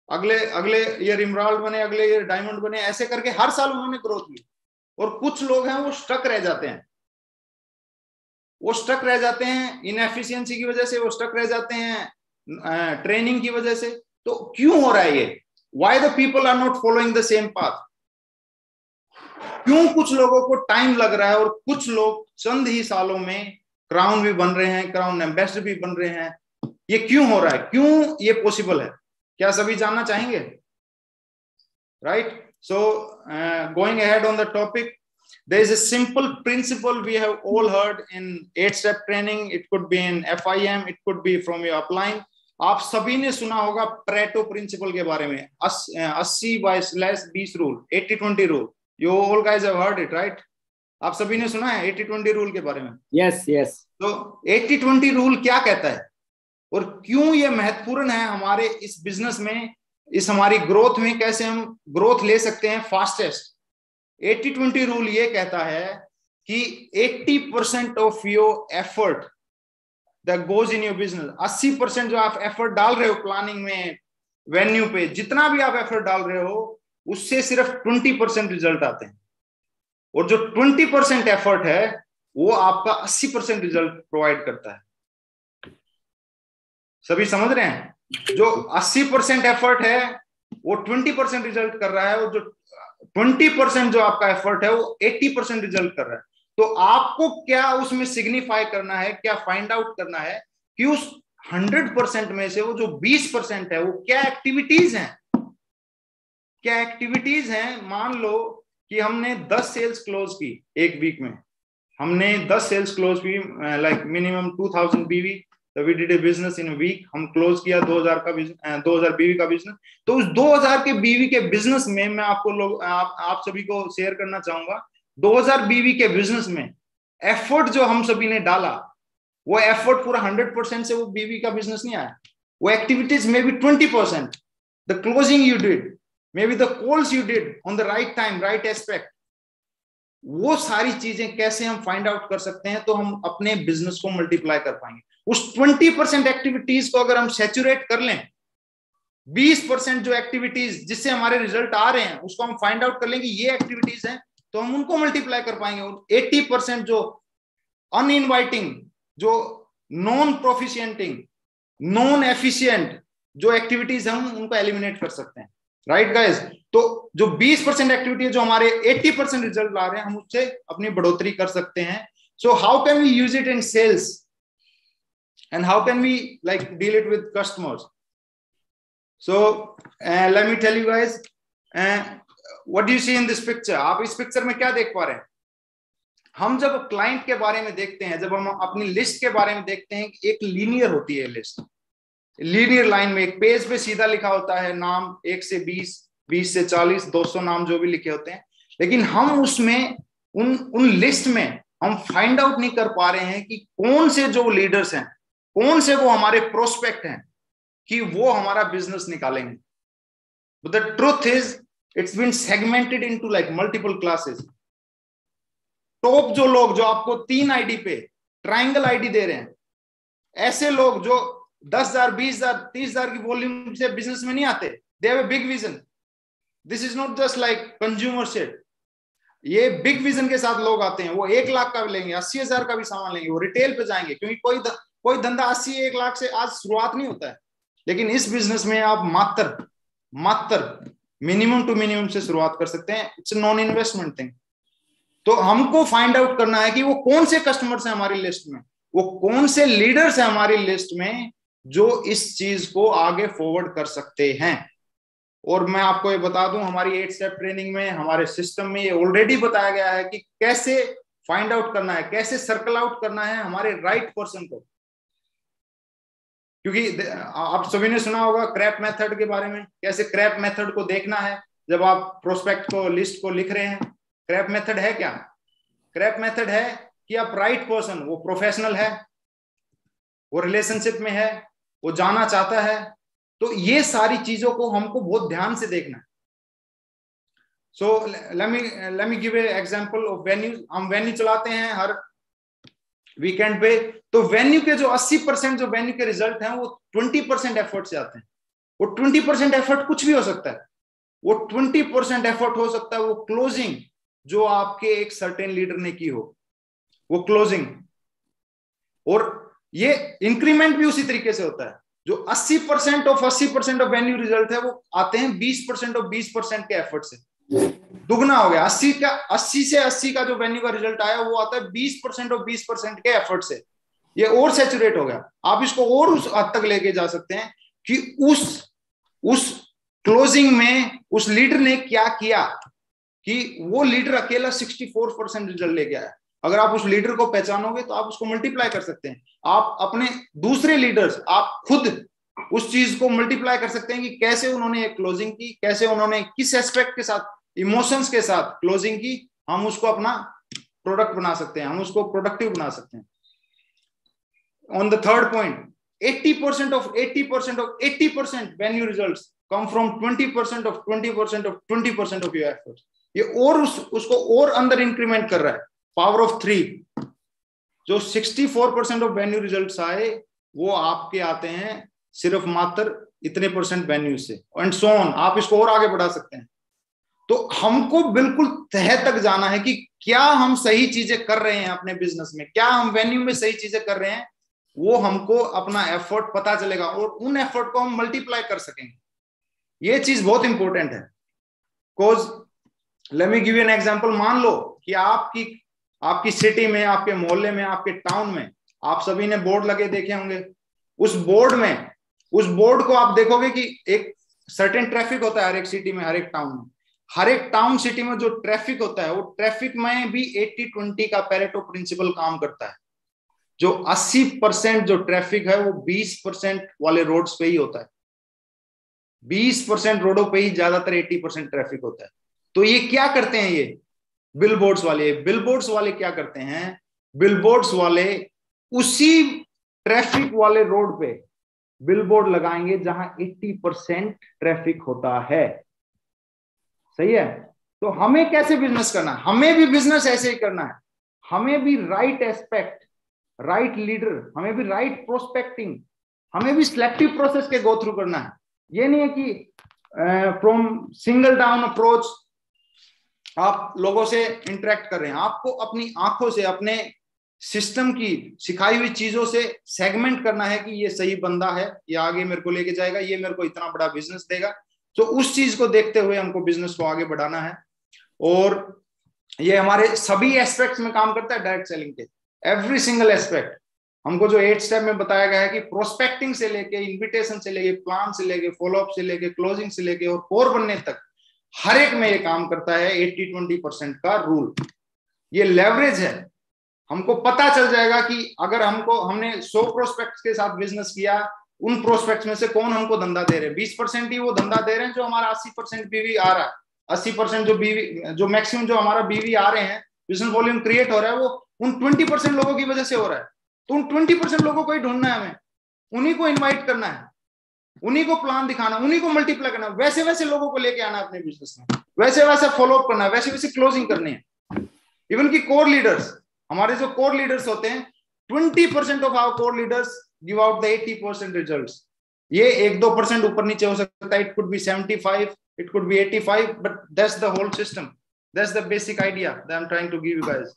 [SPEAKER 3] अगले ईयर इमराल्ड बने, अगले ईयर डायमंड बने, ऐसे करके हर साल उन्होंने ग्रोथ ली। और कुछ लोग हैं वो स्टक रह जाते हैं, वो स्टक रह जाते हैं इनएफिशिएंसी की वजह से, वो स्टक रह जाते हैं ट्रेनिंग की वजह से। तो क्यों हो रहा है ये? Why the people are not following the same path? क्यों कुछ लोगों को टाइम लग रहा है और कुछ लोग चंद ही सालों में क्राउन भी बन रहे हैं, क्राउन एम्बेसडर भी बन रहे हैं? ये क्यों हो रहा है, क्यों ये पॉसिबल है? क्या सभी जानना चाहेंगे? Right? So going ahead on the topic, there is a simple principle we have all heard in 8-step training. It could be in FIM, it could be from your upline. आप सभी ने सुना होगा Pareto प्रिंसिपल के बारे में, 80/20 rule, 80-20 rule. You all guys have heard it, right? आप सभी ने सुना है 80-20 रूल के बारे में?
[SPEAKER 4] Yes, yes.
[SPEAKER 3] तो 80-20 रूल क्या कहता है और क्यों ये महत्वपूर्ण है हमारे इस बिजनेस में, इस हमारी ग्रोथ में, कैसे हम ग्रोथ ले सकते हैं फास्टेस्ट? 80-20 रूल ये कहता है कि 80% of your effort that goes in your business, 80% जो आप एफर्ट डाल रहे हो प्लानिंग में, वेन्यू पे, जितना भी आप एफर्ट डाल रहे हो, उससे सिर्फ 20% रिजल्ट आते हैं, और जो 20% एफर्ट है वो आपका 80% रिजल्ट प्रोवाइड करता है. सभी समझ रहे हैं? जो 80% एफर्ट है वो 20% रिजल्ट कर रहा है, और जो 20% जो आपका एफर्ट है वो 80% रिजल्ट कर रहा है. तो आपको क्या उसमें सिग्निफाई करना है, क्या फाइंड आउट करना है कि उस 100% में से वो जो 20% है वो क्या एक्टिविटीज हैं, क्या एक्टिविटीज हैं. मान लो कि हमने 10 सेल्स क्लोज की एक वीक में, हमने 10 सेल्स क्लोज की, लाइक मिनिमम 2000 बीवी, तो we did a business in week, हम क्लोज किया 2000 का बिजनेस, 2000 बीवी का बिजनेस. तो उस 2000 के बीवी के बिजनेस में मैं आपको आप सभी को शेयर करना चाहूंगा, 2000 बीवी के बिजनेस में एफर्ट जो हम सभी ने डाला, वो एफर्ट पूरा 100% से वो बीवी का बिजनेस नहीं आया. वो एक्टिविटीज में भी 20%, the closing you did, may be the calls you did on the right time, right aspect, वो सारी चीजें कैसे हम फाइंड आउट कर सकते हैं तो हम अपने बिजनेस को मल्टीप्लाई कर पाएंगे. उस 20% एक्टिविटीज को अगर हम सैचुरेट कर लें, 20% जो एक्टिविटीज जिससे हमारे रिजल्ट आ रहे हैं उसको हम फाइंड आउट कर लेंगे ये एक्टिविटीज हैं, तो हम उनको मल्टीप्लाई कर पाएंगे. 80% जो अनइनवाइटिंग, जो नॉन प्रोफिशिएंटिंग, नॉन एफिशिएंट जो एक्टिविटीज हम उनको एलिमिनेट कर सकते हैं. Right guys? तो जो 20% एक्टिविटी है जो हमारे 80% रिजल्ट ला रहे हैं, हम उससे अपनी बढ़ोतरी कर सकते हैं. So how can we use it in sales and how can we like deal it with customers? So let me tell you guys, what do you see in this picture? आप इस पिक्चर में क्या देख पा रहे हैं? हम जब क्लाइंट के बारे में देखते हैं, जब हम अपनी लिस्ट के बारे में देखते हैं, एक लीनियर होती है लिस्ट, लीनियर लाइन में एक पेज पे सीधा लिखा होता है नाम, 1 से 20, 20 से 40, 200 नाम जो भी लिखे होते हैं. लेकिन हम उसमें उन लिस्ट में हम फाइंड आउट नहीं कर पा रहे हैं कि कौन से जो लीडर्स हैं, कौन से वो हमारे प्रोस्पेक्ट हैं कि वो हमारा बिजनेस निकालेंगे. But the truth is, it's been segmented into like multiple classes. Top जो लोग जो आपको 3 आईडी पे ट्रायंगल आईडी दे रहे हैं, ऐसे लोग जो 10,000, 20,000, 30,000 की वॉल्यूम से बिजनेस में नहीं आते, they have a big vision. This is not just like consumer shit. ये बिग विजन के साथ लोग आते हैं, वो 1 लाख का भी लेंगे, 80,000 का भी सामान लेंगे, वो रिटेल पे जाएंगे, क्योंकि कोई धंधा 80-1 लाख से आज शुरुआत नहीं होता है. लेकिन इस बिजनेस में आप मात्र मिनिमम टू मिनिमम से शुरुआत कर सकते हैं. It's non investment thing. तो हमको फाइंड आउट करना है कि वो कौन से कस्टमर्स हैं हमारी लिस्ट में, वो कौन से लीडर्स हैं हमारी लिस्ट में जो इस चीज को आगे फॉरवर्ड कर सकते हैं. और मैं आपको ये बता दूं, हमारी 8 स्टेप ट्रेनिंग में, हमारे सिस्टम में ये ऑलरेडी बताया गया है कि कैसे फाइंड आउट करना है, कैसे सर्कल आउट करना है हमारे राइट पर्सन को. क्योंकि आप सभी ने सुना होगा क्रैप मेथड के बारे में, कैसे क्रैप मेथड को देखना है जब आप प्रोस्पेक्ट को, लिस्ट को लिख रहे हैं. क्रैप मेथड है क्या? क्रैप मेथड है कि आप राइट पर्सन, वो प्रोफेशनल है, वो रिलेशनशिप में है, वो जाना चाहता है, तो ये सारी चीजों को हमको बहुत ध्यान से देखना है. सो let me give a example of venue. हम वेन्यू चलाते हैं हर वीकेंड पे, तो वेन्यू के जो 80% जो वेन्यू के रिजल्ट हैं वो 20% एफर्ट से आते हैं. वो 20% एफर्ट कुछ भी हो सकता है. वो 20% एफर्ट हो सकता है वो क्लोजिंग जो आपके एक सर्टेन लीडर ने की हो, वो क्लोजिंग. और ये इंक्रीमेंट भी उसी तरीके से होता है. जो 80% ऑफ वेन्यू रिजल्ट है वो आते हैं 20% ऑफ 20% के एफर्ट से. दुगना हो गया। 80 से 80 का जो वेन्यू का रिजल्ट आया वो आता है 20% और 20% के एफर्ट से, ये और सैचुरेट हो गया। आप इसको और उस हद तक लेके जा सकते हैं कि उस क्लोजिंग में उस लीडर ने क्या किया कि वो लीडर अकेला 64% रिजल्ट लेके आया। अगर आप उस लीडर को पहचानोगे तो आप उसको मल्टीप्लाई कर सकते हैं। आप अपने दूसरे लीडर्स, आप खुद उस चीज को मल्टीप्लाई कर सकते हैं कि कैसे उन्होंने एक क्लोजिंग की, कैसे उन्होंने किस एस्पेक्ट के साथ, इमोशंस के साथ क्लोजिंग की। हम उसको अपना प्रोडक्ट बना सकते हैं, हम उसको प्रोडक्टिव बना सकते हैं। On the third point, 80% of 80% venue results come from 20% of 20% of 20% of your efforts। ये और उसको और अंदर इंक्रीमेंट कर रहा है। पावर ऑफ 3, जो 64% ऑफ वेन्यू रिजल्ट्स आए वो आपके आते हैं सिर्फ मात्र इतने परसेंट वेन्यू से, एंड सो ऑन। आप इसको और आगे बढ़ा सकते हैं। तो हमको बिल्कुल तह तक जाना है कि क्या हम सही चीजें कर रहे हैं अपने बिजनेस में, क्या हम वेन्यू में सही चीजें कर रहे हैं। वो हमको अपना एफर्ट पता चलेगा और उन एफर्ट को हम मल्टीप्लाई कर सकेंगे। ये चीज बहुत इंपॉर्टेंट है। Because let me give you an example. मान लो कि आपकी सिटी में, आपके मोहल्ले में, आपके टाउन में आप सभी ने बोर्ड लगे देखे होंगे। उस बोर्ड को आप देखोगे कि एक सर्टेन ट्रैफिक होता है हर एक सिटी में, हर एक टाउन में। हर एक टाउन सिटी में जो ट्रैफिक होता है वो ट्रैफिक में भी 80-20 का पेरेटो प्रिंसिपल काम करता है। जो 80% जो ट्रैफिक है वो 20% वाले रोड्स पे ही होता है। 20% रोडों पे ही ज्यादातर 80% ट्रैफिक होता है। तो ये क्या करते हैं, ये बिलबोर्ड्स वाले क्या करते हैं, बिलबोर्ड्स वाले उसी ट्रैफिक वाले रोड पे बिलबोर्ड लगाएंगे जहां 80% ट्रैफिक होता है। सही है। तो हमें कैसे बिजनेस करना है, हमें भी बिजनेस ऐसे ही करना है। हमें भी राइट एस्पेक्ट, राइट लीडर, हमें भी राइट प्रोस्पेक्टिंग, हमें भी सिलेक्टिव प्रोसेस के गो थ्रू करना है। ये नहीं है कि फ्रॉम सिंगल डाउन अप्रोच आप लोगों से इंटरेक्ट कर रहे हैं। आपको अपनी आंखों से, अपने सिस्टम की सिखाई हुई चीजों से सेगमेंट करना है कि ये सही बंदा है, ये आगे मेरे को लेके जाएगा, ये मेरे को इतना बड़ा बिजनेस देगा। तो उस चीज को देखते हुए हमको बिजनेस को आगे बढ़ाना है। और ये हमारे सभी एस्पेक्ट्स में काम करता है डायरेक्ट सेलिंग के, एवरी सिंगल एस्पेक्ट। हमको जो 8 स्टेप में बताया गया है कि प्रोस्पेक्टिंग से लेके, इन्विटेशन से लेके, प्लान से लेके, फॉलोअप से लेके, क्लोजिंग से लेके और कोर बनने तक, हर एक में ये काम करता है 80-20% का रूल। ये लेवरेज है। हमको पता चल जाएगा कि अगर हमने 100 प्रोस्पेक्ट्स के साथ बिजनेस किया, उन प्रोस्पेक्ट्स में से कौन हमको धंधा दे रहे हैं। 20% ही वो धंधा दे रहे हैं जो हमारा 80% बीवी आ रहा है। 80% जो मैक्सिमम जो हमारा बीवी आ रहे हैं, बिजनेस वॉल्यूम क्रिएट हो रहा है, वो उन 20% लोगों की वजह से हो रहा है। तो उन 20% लोगों को ही ढूंढना है हमें, उन्हीं को इन्वाइट करना है, उन्हीं को प्लान दिखाना, उन्हीं को मल्टीप्लाई करना, वैसे वैसे लोगों को लेके आना अपने बिजनेस में, वैसे वैसे फॉलोअप करना है, वैसे वैसे क्लोजिंग करनी है। इवन की कोर लीडर्स, हमारे जो कोर लीडर्स होते हैं, 20% of our core leaders give out the 80% results. ये 1-2% ऊपर नीचे हो सकता है, it could be 75, it could be 85, but that's the whole system, that's the basic idea that I am trying to give you guys.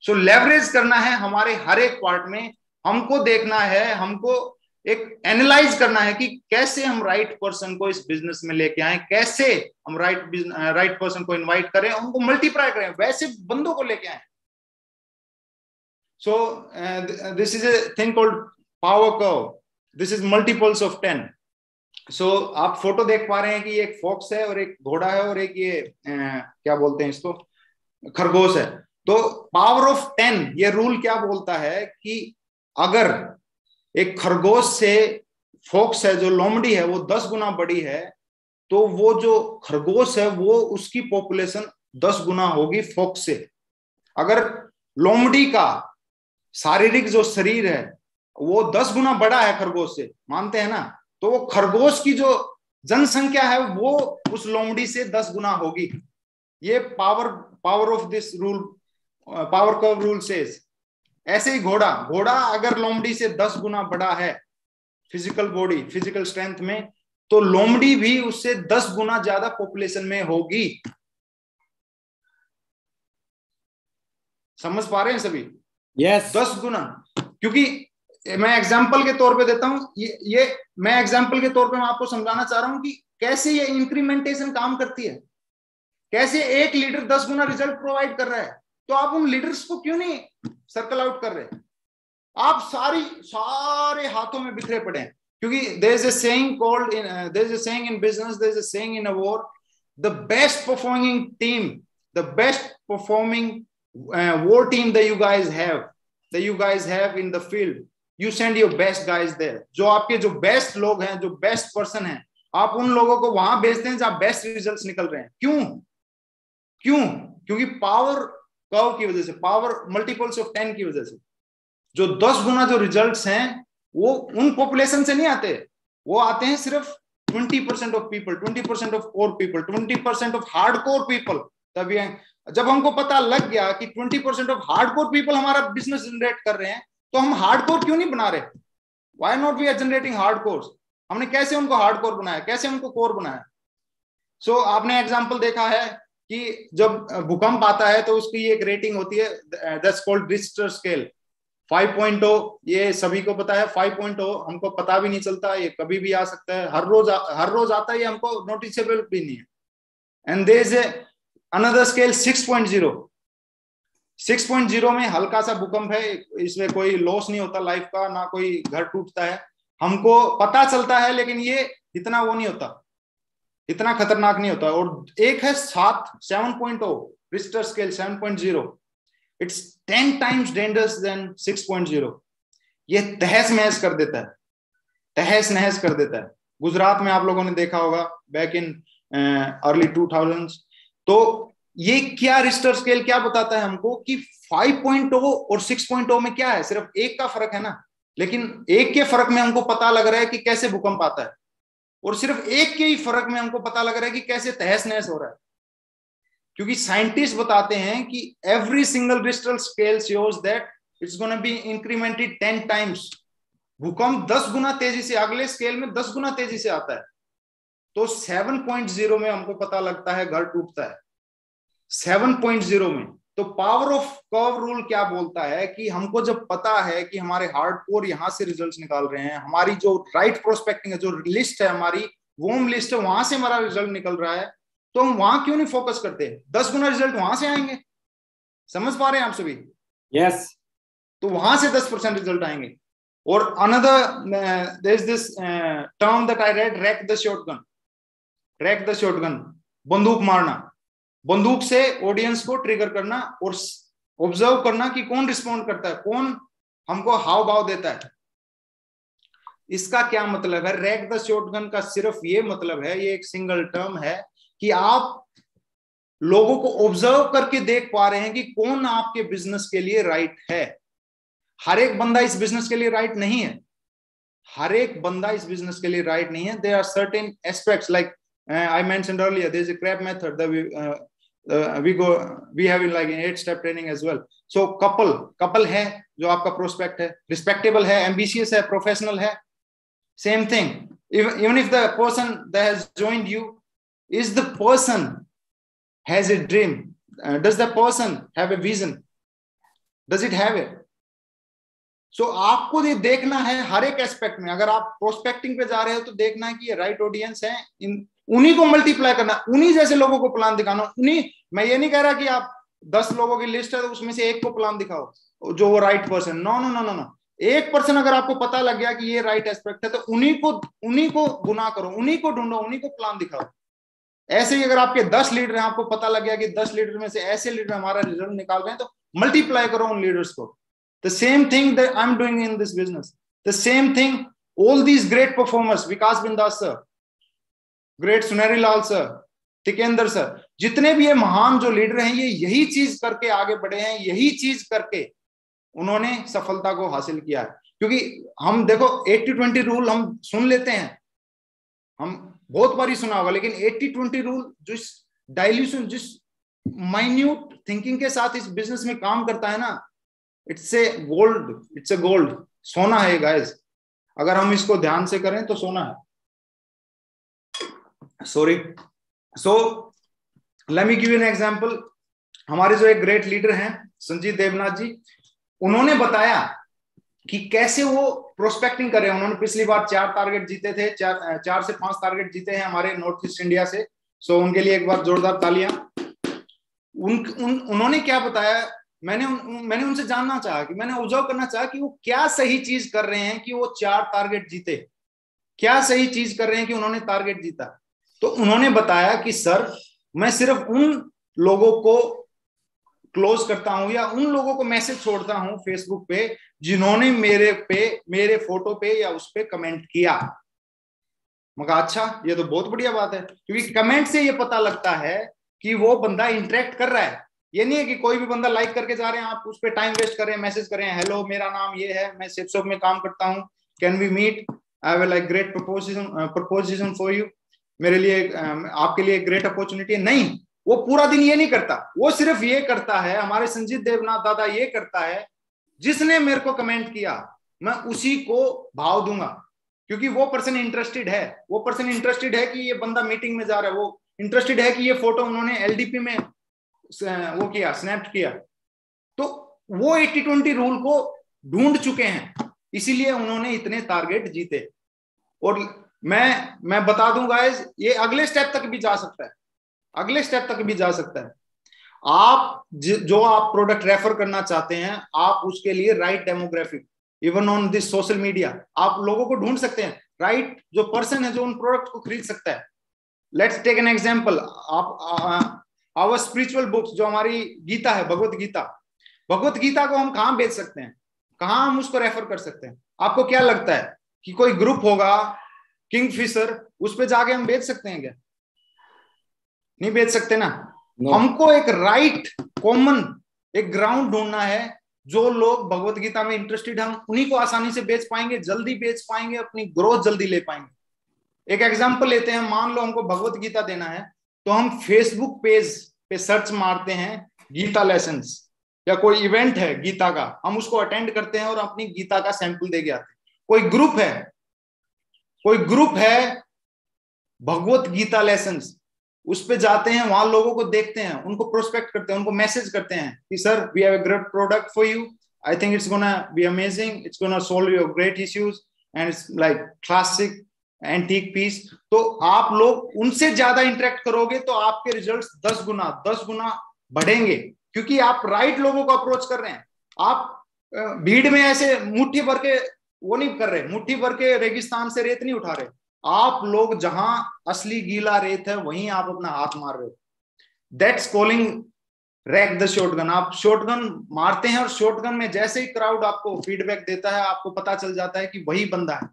[SPEAKER 3] So leverage करना है हमारे हर एक पार्ट में। हमको देखना है, हमको एक एनालाइज करना है कि कैसे हम राइट पर्सन को इस बिजनेस में लेके आए, कैसे हम राइट पर्सन को इनवाइट करें, उनको मल्टीप्लाई करें, वैसे बंदों को लेके आए। So this is a thing called power curve, this is multiples of 10। सो आप फोटो देख पा रहे हैं कि एक फॉक्स है और एक घोड़ा है और एक ये क्या बोलते हैं इसको, खरगोश है। तो पावर ऑफ 10 ये रूल क्या बोलता है कि अगर एक खरगोश से फॉक्स है, जो लोमड़ी है, वो 10 गुना बड़ी है, तो वो जो खरगोश है वो उसकी पॉपुलेशन 10 गुना होगी फॉक्स से। अगर लोमड़ी का शारीरिक जो शरीर है वो 10 गुना बड़ा है खरगोश से, मानते हैं ना, तो वो खरगोश की जो जनसंख्या है वो उस लोमड़ी से 10 गुना होगी। ये power of this rule, power curve rule says. ऐसे ही घोड़ा अगर लोमड़ी से 10 गुना बड़ा है फिजिकल बॉडी, फिजिकल स्ट्रेंथ में, तो लोमड़ी भी उससे 10 गुना ज्यादा पॉपुलेशन में होगी। समझ पा रहे हैं सभी?
[SPEAKER 4] यस।
[SPEAKER 3] 10 गुना। क्योंकि मैं एग्जांपल के तौर पे देता हूं, ये मैं एग्जांपल के तौर पे मैं आपको समझाना चाह रहा हूं कि कैसे ये इंक्रीमेंटेशन काम करती है, कैसे एक लीडर 10 गुना रिजल्ट प्रोवाइड कर रहा है, तो आप उन लीडर्स को क्यों नहीं सर्कल आउट कर रहे? आप सारे हाथों में बिखरे पड़े हैं, क्योंकि there is a saying in business, there is a saying in a war, the best performing team, the best performing war team that you guys have in the field, you send your best guys there. जो आपके जो बेस्ट लोग हैं, जो बेस्ट पर्सन हैं, आप उन लोगों को वहां भेजते हैं जहां बेस्ट रिजल्ट्स निकल रहे हैं। क्यों? क्योंकि पावर कर्व की वजह से, पावर मल्टीपल्स ऑफ 10 की वजह से, जो 10 गुना जो रिजल्ट्स हैं वो उन पॉपुलेशन से नहीं आते, वो आते हैं सिर्फ 20% of people, 20% of core people, 20% of hardcore people. तभी जब हमको पता लग गया कि 20% ऑफ हार्डकोर पीपल हमारा बिजनेस जनरेट कर रहे हैं, तो हम हार्डकोर क्यों नहीं बना रहे? Why not we are generating hardcores? हमने कैसे उनको हार्डकोर बनाया, कैसे उनको कोर बनाया? सो आपने एग्जांपल देखा है कि जब भूकंप आता है तो उसकी एक रेटिंग होती है, दैट्स कॉल्ड रिक्टर स्केल 5.0। ये सभी को पता है 5.0, हमको पता भी नहीं चलता, ये कभी भी आ सकता है, हर रोज आता है, ये हमको नोटिसेबल भी नहीं है। And there is another scale 6.0। 6.0 में हल्का सा भूकंप है, इसमें कोई लॉस नहीं होता लाइफ का, ना कोई घर टूटता है, हमको पता चलता है, लेकिन ये इतना वो नहीं होता, इतना खतरनाक नहीं होता। और एक है 7.0 Richter scale 7.0, it's 10 times dangerous than 6.0। ये तहस नहस कर देता है, तहस नहस कर देता है। गुजरात में आप लोगों ने देखा होगा बैक इन अर्ली 2000s। तो ये क्या रिक्टर स्केल क्या बताता है हमको कि 5.0 और 6.0 में क्या है, सिर्फ एक का फर्क है ना, लेकिन एक के फर्क में हमको पता लग रहा है कि कैसे भूकंप आता है, और सिर्फ एक के ही फर्क में हमको पता लग रहा है कि कैसे तहस नहस हो रहा है। क्योंकि साइंटिस्ट बताते हैं कि every single Richter scale shows that it's gonna B incremented 10 times। भूकंप 10 गुना तेजी से, अगले स्केल में 10 गुना तेजी से आता है। तो 7.0 में हमको पता लगता है घर टूटता है, 7.0 में। तो पावर ऑफ कर्व रूल क्या बोलता है कि हमको जब पता है कि हमारे हार्डकोर यहां से रिजल्ट्स निकाल रहे हैं, हमारी जो राइट प्रोस्पेक्टिंग है, जो लिस्ट है हमारी वॉर्म लिस्ट है, वहां से हमारा रिजल्ट निकल रहा है, तो हम वहां क्यों नहीं फोकस करते? 10 गुना रिजल्ट वहां से आएंगे। समझ पा रहे हैं आप सभी?
[SPEAKER 4] यस।
[SPEAKER 3] तो वहां से 10% रिजल्ट आएंगे। और another there is this term that I read, rack the shotgun. Rack the shotgun, बंदूक मारना, बंदूक से ऑडियंस को ट्रिगर करना और ऑब्जर्व करना कि कौन रिस्पॉन्ड करता है, कौन हमको हाव भाव देता है। इसका क्या मतलब है? रैक द शॉटगन का सिर्फ ये मतलब है, ये एक सिंगल टर्म है कि आप लोगों को ऑब्जर्व करके देख पा रहे हैं कि कौन आपके बिजनेस के लिए राइट है। हर एक बंदा इस बिजनेस के लिए राइट नहीं है, हर एक बंदा इस बिजनेस के लिए राइट नहीं है। There are certain aspects like I mentioned earlier, there is a CRAB method that we have in like in 8-step training as well. So couple है जो आपका prospect है, respectable है, ambitious है, professional है, same thing. Even if the person that has joined you is the person has a dream, does the person have a vision? Does it have it? So आपको ये देखना है हर एक एस्पेक्ट में। अगर आप प्रोस्पेक्टिंग पे जा रहे हो तो देखना है कि ये राइट ऑडियंस है, उन्हीं को मल्टीप्लाई करना, उन्हीं जैसे लोगों को प्लान दिखाना। उन्हीं, मैं ये नहीं कह रहा कि आप 10 लोगों की लिस्ट है तो उसमें से एक को प्लान दिखाओ जो वो right person. No no no no no, एक पर्सन अगर आपको पता लग गया कि ये राइट एस्पेक्ट है तो उन्हीं को गुना करो, उन्हीं को ढूंढो, उन्हीं को प्लान दिखाओ। ऐसे ही अगर आपके 10 लीडर हैं, आपको पता लग गया कि 10 लीडर में से ऐसे लीडर हमारा रिजल्ट निकाल रहे हैं, तो मल्टीप्लाई करो उन लीडर्स को। The same thing that I'm doing in this business. The same thing, all these great performers, Vikas Bindas sir, great Sunari Lal sir, Tikender sir, जितने भी ये महान जो लीडर हैं, ये यही चीज करके आगे बढ़े हैं, यही चीज करके उन्होंने सफलता को हासिल किया है। क्योंकि हम देखो 80-20 रूल हम सुन लेते हैं, हम बहुत बार ही सुना होगा, लेकिन 80-20 रूल जिस डाइल्यूशन, जिस माइन्यूट थिंकिंग के साथ इस बिजनेस में काम करता है ना, इट्स ए गोल्ड, सोना है गाइस। अगर हम इसको ध्यान से करें तो सोना है। Sorry, so let me give you an example. हमारे जो एक ग्रेट लीडर हैं संजीत देवनाथ जी, उन्होंने बताया कि कैसे वो प्रोस्पेक्टिंग कर रहे हैं। उन्होंने पिछली बार 4 टारगेट जीते थे, 4 से 5 टारगेट जीते हैं हमारे नॉर्थ ईस्ट इंडिया से। सो उनके लिए एक बार जोरदार तालियां। उन्होंने क्या बताया, मैंने उनसे जानना चाहा, कि मैंने ऑब्जर्व करना चाहा कि वो क्या सही चीज कर रहे हैं कि वो 4 टारगेट जीते, क्या सही चीज कर रहे हैं कि उन्होंने टारगेट जीता। तो उन्होंने बताया कि सर मैं सिर्फ उन लोगों को क्लोज करता हूं या उन लोगों को मैसेज छोड़ता हूं फेसबुक पे जिन्होंने मेरे फोटो पे या उस पे कमेंट किया। मैं कहा अच्छा, ये तो बहुत बढ़िया बात है, क्योंकि कमेंट से ये पता लगता है कि वो बंदा इंटरेक्ट कर रहा है। ये नहीं है कि कोई भी बंदा लाइक करके जा रहे हैं, आप उस पर टाइम वेस्ट कर रहे हैं, मैसेज कर रहे हैं, हेलो मेरा नाम ये है, मैं शेप शॉप में काम करता हूँ, can we meet, I will like great proposition for you, मेरे लिए आपके लिए ग्रेट अपॉर्चुनिटी है। नहीं, वो पूरा दिन ये नहीं करता, वो सिर्फ ये करता है, हमारे संजीत देवनाथ दादा ये करता है, जिसने मेरे को कमेंट किया मैं उसी को भाव दूंगा, क्योंकि वो पर्सन इंटरेस्टेड है, वो पर्सन इंटरेस्टेड है कि ये बंदा मीटिंग में जा रहा है, वो इंटरेस्टेड है कि ये फोटो उन्होंने एलडीपी में वो किया, स्नैप किया। तो वो 80-20 रूल को ढूंढ चुके हैं, इसीलिए उन्होंने इतने टारगेट जीते। और मैं बता दूं गाइस, ये अगले स्टेप तक भी जा सकता है, अगले स्टेप तक भी जा सकता है। आप जो आप प्रोडक्ट रेफर करना चाहते हैं, आप उसके लिए right demographic, even on this social media, आप लोगों को ढूंढ सकते हैं, राइट जो पर्सन है जो उन प्रोडक्ट को खरीद सकता है। लेट्स टेक एन एग्जांपल, आप आवर स्पिरिचुअल बुक्स, जो हमारी गीता है, भगवत गीता को हम कहाँ बेच सकते हैं, कहाँ हम उसको रेफर कर सकते हैं? आपको क्या लगता है कि कोई ग्रुप होगा किंगफिशर, उस पे जाके हम बेच सकते हैं क्या? नहीं बेच सकते ना। हमको एक राइट कॉमन एक ग्राउंड ढूंढना है, जो लोग भगवत गीता में इंटरेस्टेड, हम उन्हीं को आसानी से बेच पाएंगे, जल्दी बेच पाएंगे, अपनी ग्रोथ जल्दी ले पाएंगे। एक एग्जांपल लेते हैं, मान लो हमको भगवत गीता देना है, तो हम फेसबुक पेज पे सर्च मारते हैं गीता लेसन्स, या कोई इवेंट है गीता का, हम उसको अटेंड करते हैं और अपनी गीता का सैंपल दे के आते हैं। कोई ग्रुप है भगवत गीता लेसन्स, उस पे जाते हैं, वहां लोगों को देखते हैं, उनको प्रोस्पेक्ट करते हैं, उनको मैसेज करते हैं कि sir we have a great product for you, I think it's gonna be amazing, it's gonna solve your great issues and it's like classic antique piece. तो आप लोग उनसे ज्यादा इंटरेक्ट करोगे तो आपके रिजल्ट्स 10 गुना बढ़ेंगे, क्योंकि आप राइट लोगों को अप्रोच कर रहे हैं। आप भीड़ में ऐसे मुट्ठी भर के वो नहीं कर रहे, मुट्ठी भर के रेगिस्तान से रेत नहीं उठा रहे, आप लोग जहां असली गीला रेत है वहीं आप अपना हाथ मार रहे हो। That's calling rack the shotgun. आप शॉटगन मारते हैं और शॉटगन में जैसे ही क्राउड आपको फीडबैक देता है, आपको पता चल जाता है कि वही बंदा है।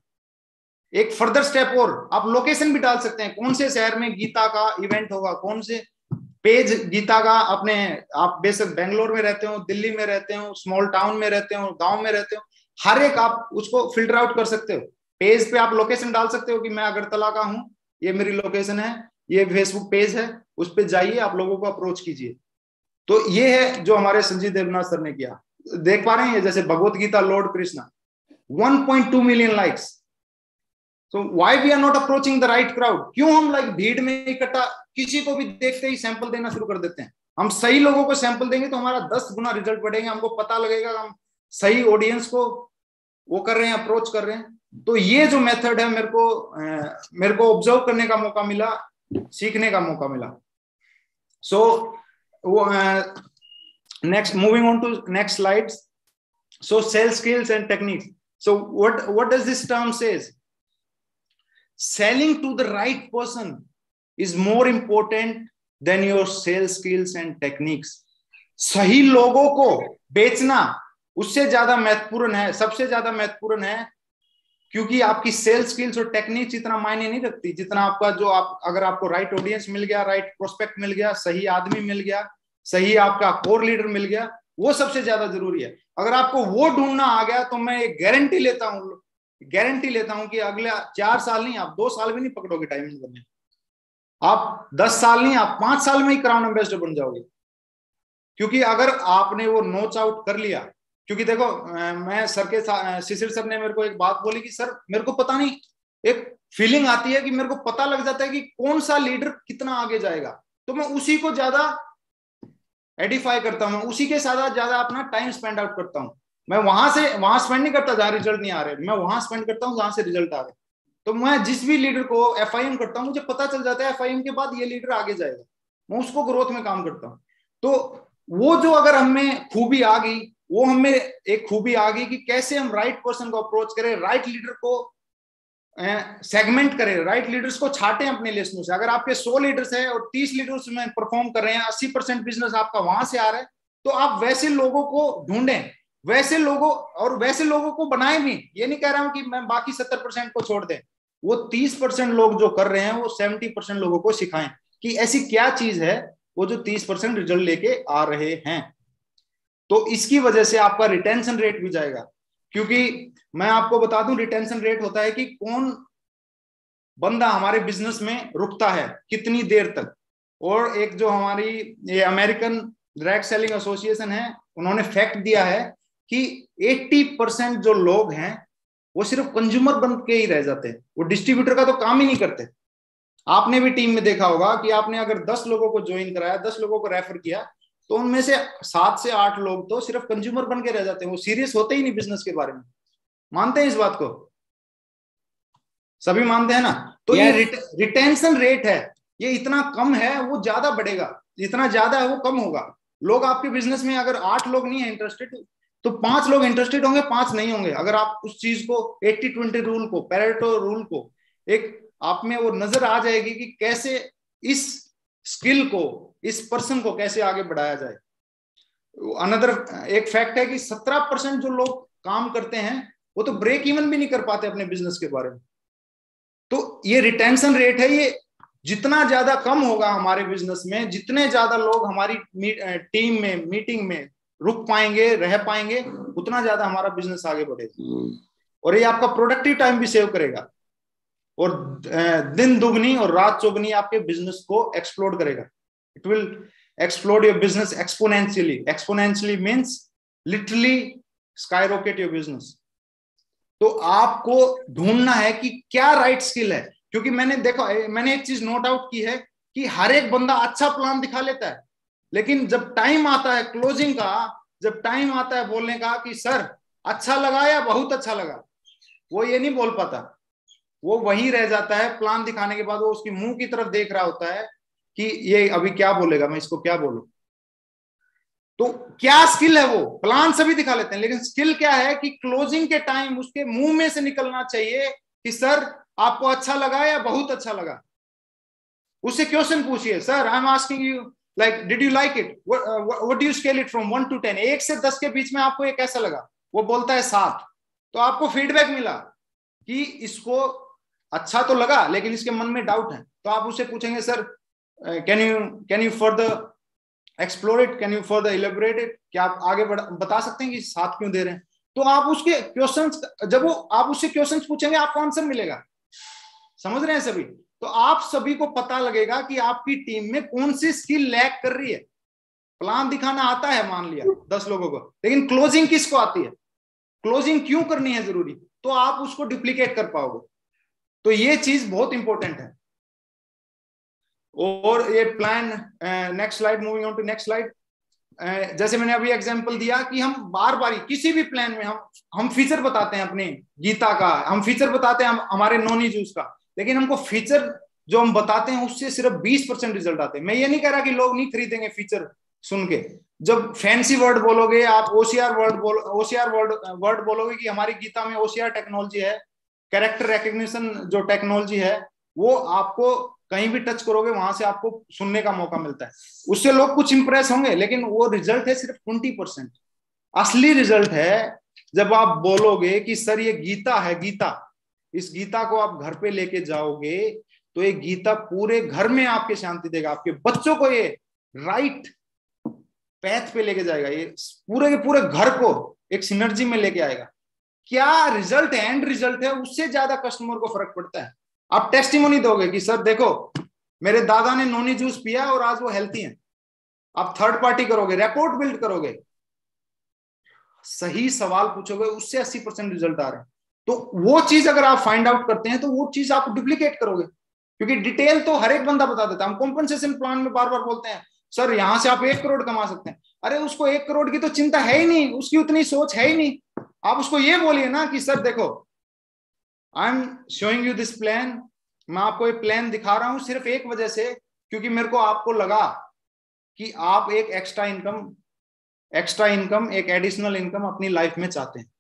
[SPEAKER 3] एक फर्दर स्टेप और, आप लोकेशन भी डाल सकते हैं, कौन से शहर में गीता का इवेंट होगा, कौन से पेज गीता का, अपने आप बेशक बेंगलोर में रहते हो, दिल्ली में रहते हो, स्मॉल टाउन में रहते हो, गांव में रहते हो, हर एक आप उसको फिल्टर आउट कर सकते हो। पेज पे आप लोकेशन डाल सकते हो कि मैं अगरतला का हूं, ये मेरी लोकेशन है, ये फेसबुक पेज है, उस पे जाइए, आप लोगों को अप्रोच कीजिए। तो ये है जो हमारे संजीत देवनाथ सर ने किया। देख पा रहे हैं, जैसे Bhagavad Gita Lord Krishna 1.2 million likes. तो why we are not approaching the right crowd? क्यों हम लाइक भीड़ में इकट्ठा किसी को भी देखते ही सैंपल देना शुरू कर देते हैं? हम सही लोगों को सैंपल देंगे तो हमारा 10 गुना रिजल्ट बढ़ेगा, हमको पता लगेगा हम सही ऑडियंस को वो कर रहे हैं, अप्रोच कर रहे हैं। तो ये जो मेथड है, मेरे को ऑब्जर्व करने का मौका मिला, सीखने का मौका मिला। So next, moving on to next slides. So sales skills and techniques. So what does this term says? Selling to the right person is more important than your sales skills and techniques. सही लोगों को बेचना उससे ज्यादा महत्वपूर्ण है, सबसे ज्यादा महत्वपूर्ण है, क्योंकि आपकी सेल्स स्किल्स और टेक्निक्स इतना मायने नहीं रखती जितना आपका जो अगर आपको राइट ऑडियंस मिल गया, राइट प्रोस्पेक्ट मिल गया, सही आदमी मिल गया, सही आपका कोर लीडर मिल गया, वो सबसे ज्यादा जरूरी है। अगर आपको वो ढूंढना आ गया तो मैं एक गारंटी लेता हूं कि अगले 4 साल नहीं, आप 2 साल भी नहीं पकड़ोगे टाइमिंग करने, आप 10 साल नहीं, आप 5 साल में ही क्राउन एम्बेसडर बन जाओगे। क्योंकि अगर आपने वो नोच आउट कर लिया, क्योंकि देखो मैं सर के शिशिर सर ने मेरे को एक बात बोली कि सर मेरे को पता नहीं, एक फीलिंग आती है कि मेरे को पता लग जाता है कि कौन सा लीडर कितना आगे जाएगा, तो मैं उसी को ज्यादा एडिफाई करता हूं, उसी के साथ ज्यादा अपना टाइम स्पेंड आउट करता हूं। मैं वहां स्पेंड नहीं करता जहां रिजल्ट नहीं आ रहे, मैं वहां स्पेंड करता हूं जहां से रिजल्ट आ रहे। तो मैं जिस भी लीडर को FIM करता हूं, मुझे पता चल जाता है FIM के बाद ये लीडर आगे जाएगा, मैं उसको ग्रोथ में काम करता हूं। तो वो जो अगर हमें खूबी आ गई, वो हमें एक खूबी आ गई कि कैसे हम राइट पर्सन को अप्रोच करें, राइट लीडर को सेगमेंट करें, राइट लीडर्स को छाटें अपने लिस्ट में से। अगर आपके 100 लीडर्स हैं और 30 लीडर्स में परफॉर्म कर रहे हैं, 80% बिजनेस आपका वहां से आ रहा है, तो आप वैसे लोगों को ढूंढें, वैसे लोगों को बनाए भी। ये नहीं कह रहा हूं कि मैं बाकी 70% को छोड़ दें, वो 30% लोग जो कर रहे हैं वो 70% लोगों को सिखाएं कि ऐसी क्या चीज है वो जो 30% रिजल्ट लेके आ रहे हैं। तो इसकी वजह से आपका रिटेंशन रेट भी जाएगा, क्योंकि मैं आपको बता दूं रिटेंशन रेट होता है कि कौन बंदा हमारे बिजनेस में रुकता है कितनी देर तक। और एक जो हमारी ये अमेरिकन डायरेक्ट सेलिंग एसोसिएशन है, उन्होंने फैक्ट दिया है कि 80% जो लोग हैं वो सिर्फ कंज्यूमर बन के ही रह जाते हैं, वो डिस्ट्रीब्यूटर का तो काम ही नहीं करते। आपने भी टीम में देखा होगा कि आपने अगर 10 लोगों को ज्वाइन कराया, 10 लोगों को रेफर किया, तो उनमें से 7 से 8 लोग तो सिर्फ कंज्यूमर बन के रह जाते हैं, वो सीरियस होते ही नहीं बिजनेस के बारे में। मानते हैं इस बात को? सभी मानते हैं ना? तो ये रिटेंशन रेट है, ये इतना कम है, वो ज्यादा बढ़ेगा, जितना ज्यादा है वो कम होगा। लोग आपके बिजनेस में अगर 8 लोग नहीं है इंटरेस्टेड, तो 5 लोग इंटरेस्टेड होंगे, 5 नहीं होंगे। अगर आप उस चीज को 80-20 रूल को, पेरेटो रूल को एक आप में वो नजर आ जाएगी कि कैसे इस स्किल को, इस पर्सन को कैसे आगे बढ़ाया जाए। अनदर एक फैक्ट है कि 17% जो लोग काम करते हैं वो तो ब्रेक इवन भी नहीं कर पाते अपने बिजनेस के बारे में। तो ये रिटेंशन रेट है, ये जितना ज्यादा कम होगा हमारे बिजनेस में, जितने ज्यादा लोग हमारी टीम में, मीटिंग में रुक पाएंगे, रह पाएंगे, उतना ज्यादा हमारा बिजनेस आगे बढ़ेगा। और ये आपका प्रोडक्टिव टाइम भी सेव करेगा, और दिन दुगनी और रात चौगनी आपके बिजनेस को एक्सप्लोड करेगा। It will explode your business exponentially. Exponentially means literally skyrocket your business. तो आपको ढूंढना है कि क्या राइट स्किल है, क्योंकि मैंने एक चीज नोट आउट की है कि हर एक बंदा अच्छा प्लान दिखा लेता है, लेकिन जब टाइम आता है क्लोजिंग का, जब टाइम आता है बोलने का कि सर अच्छा लगा या बहुत अच्छा लगा, वो ये नहीं बोल पाता। वो वहीं रह जाता है। प्लान दिखाने के बाद वो उसकी मुंह की तरफ देख रहा होता है कि ये अभी क्या बोलेगा, मैं इसको क्या बोलूं। तो क्या स्किल है? वो प्लान सभी दिखा लेते हैं, लेकिन स्किल क्या है कि क्लोजिंग के टाइम उसके मुंह में से निकलना चाहिए कि सर आपको अच्छा लगा या बहुत अच्छा लगा। उससे क्वेश्चन पूछिए, sir I am asking you like did you like it, what do you scale it from 1 to 10, 1 से 10 के बीच में आपको ये कैसा लगा? वो बोलता है 7। तो आपको फीडबैक मिला कि इसको अच्छा तो लगा, लेकिन इसके मन में डाउट है। तो आप उससे पूछेंगे sir can you further explore it, can you further elaborate it, क्या आप आगे बता सकते हैं कि 7 क्यों दे रहे हैं? तो आप उसके क्वेश्चंस, जब वो आप उससे क्वेश्चंस पूछेंगे आपको आंसर मिलेगा। समझ रहे हैं सभी? तो आप सभी को पता लगेगा कि आपकी टीम में कौन सी स्किल लैक कर रही है। प्लान दिखाना आता है मान लिया 10 लोगों को, लेकिन क्लोजिंग किसको आती है, क्लोजिंग क्यों करनी है जरूरी, तो आप उसको डुप्लीकेट कर पाओगे। तो ये चीज बहुत इंपॉर्टेंट है। और ये plan, next slide, moving on to next slide. जैसे मैंने अभी एग्जांपल दिया कि हम बार बार किसी भी प्लान में हम फीचर बताते हैं अपने गीता का, हम फीचर बताते हैं हमारे नॉनी जूस का, लेकिन हमको फीचर जो हम बताते हैं उससे सिर्फ 20% रिजल्ट आते हैं। मैं ये नहीं कह रहा कि लोग नहीं खरीदेंगे फीचर सुन के। जब फैंसी वर्ड बोलोगे आप, ओसीआर वर्ड बोलोगे कि हमारी गीता में ओसीआर टेक्नोलॉजी है, कैरेक्टर रिकग्निशन जो टेक्नोलॉजी है, वो आपको कहीं भी टच करोगे वहां से आपको सुनने का मौका मिलता है। उससे लोग कुछ इंप्रेस होंगे, लेकिन वो रिजल्ट है सिर्फ 20%। असली रिजल्ट है जब आप बोलोगे कि सर ये गीता है, गीता, इस गीता को आप घर पे लेके जाओगे तो ये गीता पूरे घर में आपके शांति देगा, आपके बच्चों को ये राइट पैथ पे लेके जाएगा, ये पूरे के पूरे घर को एक सिनर्जी में लेके आएगा। क्या रिजल्ट है, एंड रिजल्ट है, उससे ज्यादा कस्टमर को फर्क पड़ता है। आप टेस्टिमोनी दोगे कि सर देखो मेरे दादा ने नोनी जूस पिया और आज वो हेल्थी हैं। आप थर्ड पार्टी करोगे, रिपोर्ट बिल्ड करोगे, सही सवाल पूछोगे, उससे 80% रिजल्ट आ रहे हैं। तो वो चीज अगर आप फाइंड आउट करते हैं तो वो चीज आप डुप्लीकेट करोगे, क्योंकि डिटेल तो हर एक बंदा बता देता है। हम कॉम्पनसेशन प्लान में बार बार बोलते हैं सर यहां से आप 1 करोड़ कमा सकते हैं। अरे उसको 1 करोड़ की तो चिंता है ही नहीं, उसकी उतनी सोच है ही नहीं। आप उसको ये बोलिए ना कि सर देखो I am showing you this plan, मैं आपको एक प्लान दिखा रहा हूं सिर्फ एक वजह से, क्योंकि मेरे को आपको लगा कि आप एक एक्स्ट्रा इनकम, एक एडिशनल इनकम अपनी लाइफ में चाहते हैं।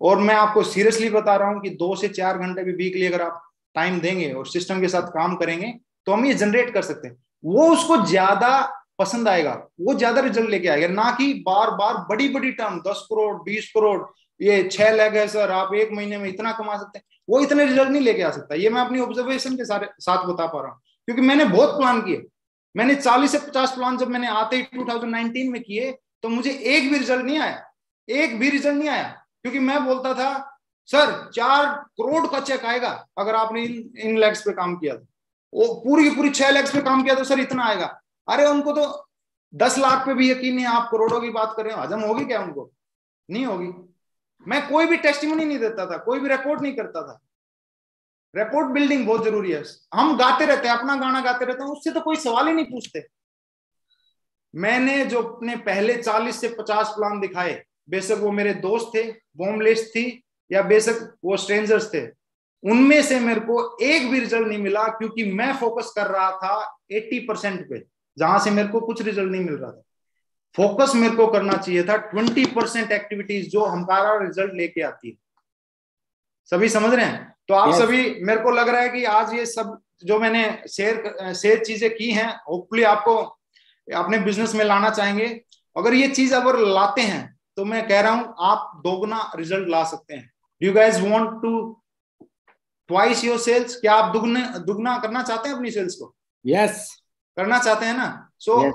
[SPEAKER 3] और मैं आपको सीरियसली बता रहा हूं कि 2 से 4 घंटे भी वीकली अगर आप टाइम देंगे और सिस्टम के साथ काम करेंगे तो हम ये जनरेट कर सकते हैं। वो उसको ज्यादा पसंद आएगा, वो ज्यादा रिजल्ट लेके आएगा, ना कि बार बार बड़ी बड़ी टर्म 10 करोड़ 20 करोड़, ये 6 लाख है सर, आप 1 महीने में इतना कमा सकते हैं, वो इतने रिजल्ट नहीं लेके आ सकता। ये मैं अपनी ऑब्जर्वेशन के साथ बता पा रहा हूँ, क्योंकि मैंने बहुत प्लान किए। मैंने 40 से 50 प्लान जब मैंने आते ही 2019 में किए तो मुझे एक भी रिजल्ट नहीं आया, क्योंकि मैं बोलता था सर 4 करोड़ का चेक आएगा अगर आपने इन लेग्स पे काम किया तो, वो पूरी 6 लेग्स पे काम किया तो सर इतना आएगा। अरे उनको तो 10 लाख पे भी यकीन नहीं, आप करोड़ों की बात कर रहे हो, हजम होगी क्या उनको? नहीं होगी। मैं कोई भी टेस्टिमनी नहीं देता था, कोई भी रिपोर्ट नहीं करता था। रिपोर्ट बिल्डिंग बहुत जरूरी है। हम गाते रहते हैं, अपना गाना गाते रहते हैं, उससे तो कोई सवाल ही नहीं पूछते। मैंने जो अपने पहले 40 से 50 प्लान दिखाए, बेशक वो मेरे दोस्त थे, बॉम्ब लिस्ट थी, या बेशक वो स्ट्रेंजर्स थे, उनमें से मेरे को एक भी रिजल्ट नहीं मिला, क्योंकि मैं फोकस कर रहा था 80% पे, जहां से मेरे को कुछ रिजल्ट नहीं मिल रहा था। फोकस मेरे को करना चाहिए था 20% एक्टिविटीज जो हमारा रिजल्ट लेके आती है। सभी समझ रहे हैं? तो आप सभी, मेरे को लग रहा है कि आज ये सब जो मैंने शेयर चीजें की हैं, होपफुली आपको अपने बिजनेस में लाना चाहेंगे। अगर ये चीज अगर लाते हैं तो मैं कह रहा हूं आप दोगुना रिजल्ट ला सकते हैं। Do you guys want to twice your sales? क्या आप दुगना करना चाहते हैं अपनी सेल्स को?
[SPEAKER 4] यस,
[SPEAKER 3] करना चाहते हैं ना? सो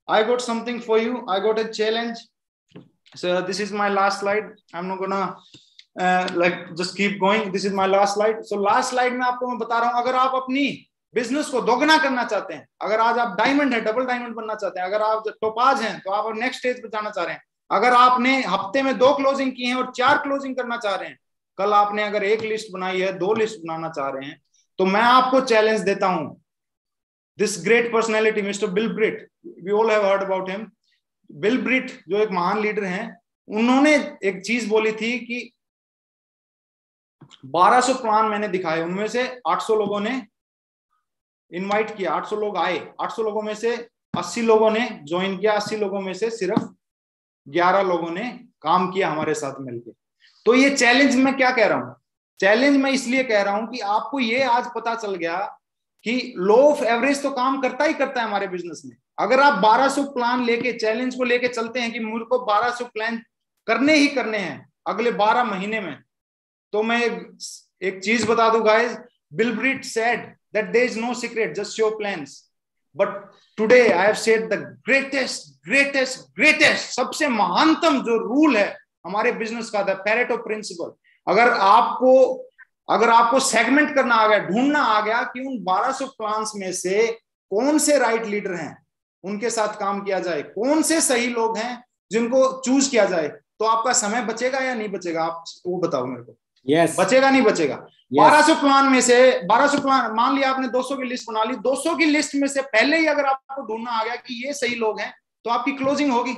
[SPEAKER 3] I got something for you. I got a challenge. So this is my last slide. I'm not gonna just keep going. This is my last slide. So last slide में आपको मैं बता रहा हूं, अगर आप अपनी बिजनेस को दोगुना करना चाहते हैं, अगर आज आप डायमंड है, डबल डायमंड बनना चाहते हैं, अगर आप टोपाज हैं तो आप नेक्स्ट स्टेज पे जाना चाह रहे हैं, अगर आपने हफ्ते में 2 क्लोजिंग की हैं और 4 क्लोजिंग करना चाह रहे हैं, कल आपने अगर 1 लिस्ट बनाई है, 2 लिस्ट बनाना चाह रहे हैं, तो मैं आपको चैलेंज देता हूं। This great personality, Mr. Bill Britt, we all have heard about him. Bill Britt जो एक महान लीडर हैं, उन्होंने एक चीज बोली थी कि 1200 प्लान मैंने दिखाए, उनमें से 800 लोगों ने इनवाइट किया, 800 लोग आए, 800 लोगों में से 80 लोगों ने ज्वाइन किया, 80 लोगों में से सिर्फ 11 लोगों ने काम किया हमारे साथ मिलकर। तो ये चैलेंज मैं क्या कह रहा हूं? चैलेंज मैं इसलिए कह रहा हूं कि आपको ये आज पता चल गया कि लॉ ऑफ एवरेज तो काम करता ही करता है हमारे बिजनेस में। अगर आप 1200 प्लान लेके, चैलेंज को लेके चलते हैं कि मुझे को 1200 प्लान करने ही करने हैं अगले 12 महीने में, तो मैं एक चीज बता दूं guys, Bill Britt said that there is no secret, just show plans. But today I have said the greatest सबसे महानतम जो रूल है हमारे बिजनेस का, द पैरेटो प्रिंसिपल। अगर आपको सेगमेंट करना आ गया, ढूंढना आ गया कि उन 1200 प्लान्स में से कौन से राइट लीडर हैं, उनके साथ काम किया जाए, कौन से सही लोग हैं जिनको चूज किया जाए, तो आपका समय बचेगा या नहीं बचेगा? आप वो बताओ मेरे को। बचेगा नहीं बचेगा? 1200 प्लान में से 1200 प्लान, मान लिया आपने 200 की लिस्ट बना ली, 200 की लिस्ट में से पहले ही अगर आपको ढूंढना आ गया कि ये सही लोग हैं, तो आपकी क्लोजिंग होगी।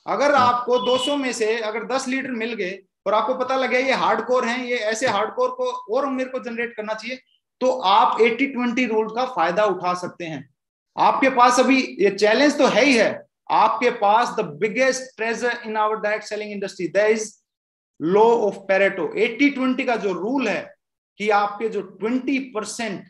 [SPEAKER 3] अगर आपको 200 में से अगर 10 लीडर मिल गए और आपको पता लगे ये हार्डकोर हैं, ये ऐसे हार्डकोर को और मेरे को जनरेट करना चाहिए, तो आप 80-20 रूल का फायदा उठा सकते हैं। आपके पास अभी ये चैलेंज तो है ही है, आपके पास the biggest treasure in our direct selling industry, that is law of Pareto. 80-20 का जो रूल है कि आपके जो 20%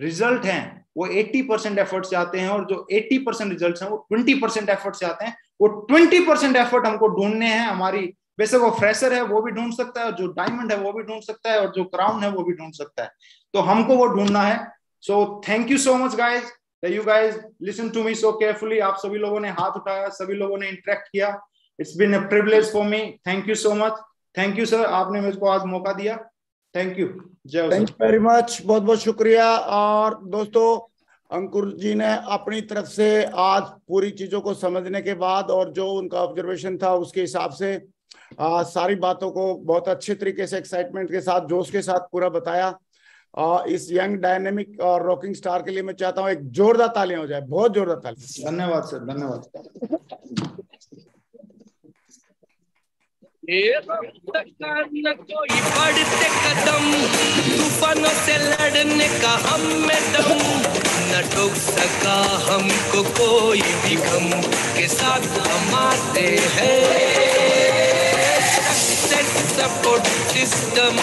[SPEAKER 3] रिजल्ट हैं वो 80% एफर्ट से आते हैं, और जो 80% रिजल्ट हैं वो 20% एफर्ट से आते हैं। वो 20% एफर्ट हमको ढूंढने हैं। हमारी बेशक वो फ्रेशर है वो भी ढूंढ सकता है, और जो डायमंड है वो भी ढूंढ सकता है, और जो क्राउन है वो भी ढूंढ सकता है, तो हमको वो ढूंढना है। So thank you so much guys, you guys listen to me so carefully. आप सभी लोगों ने हाथ उठाया, सभी लोगों ने इंटरेक्ट किया, it's been a privilege for me. Thank you so much. Thank you sir, आपने मुझको आज मौका दिया। Thank you. जय।
[SPEAKER 2] थैंक यू वेरी मच, बहुत बहुत शुक्रिया। और दोस्तों, अंकुर जी ने अपनी तरफ से आज पूरी चीजों को समझने के बाद और जो उनका ऑब्जर्वेशन था उसके हिसाब से सारी बातों को बहुत अच्छे तरीके से, एक्साइटमेंट के साथ, जोश के साथ पूरा बताया। इस यंग डायनेमिक और रॉकिंग स्टार के लिए मैं चाहता हूँ एक जोरदार तालियां हो जाए, बहुत जोरदार तालियां।
[SPEAKER 3] धन्यवाद सर, धन्यवाद।
[SPEAKER 1] कोई बढ़ते कदम, तूफानों से लड़ने का हम में दम। न ठोक सका हमको कोई भी गम के साथ हम आते हैं सक्सेस सपोर्ट सिस्टम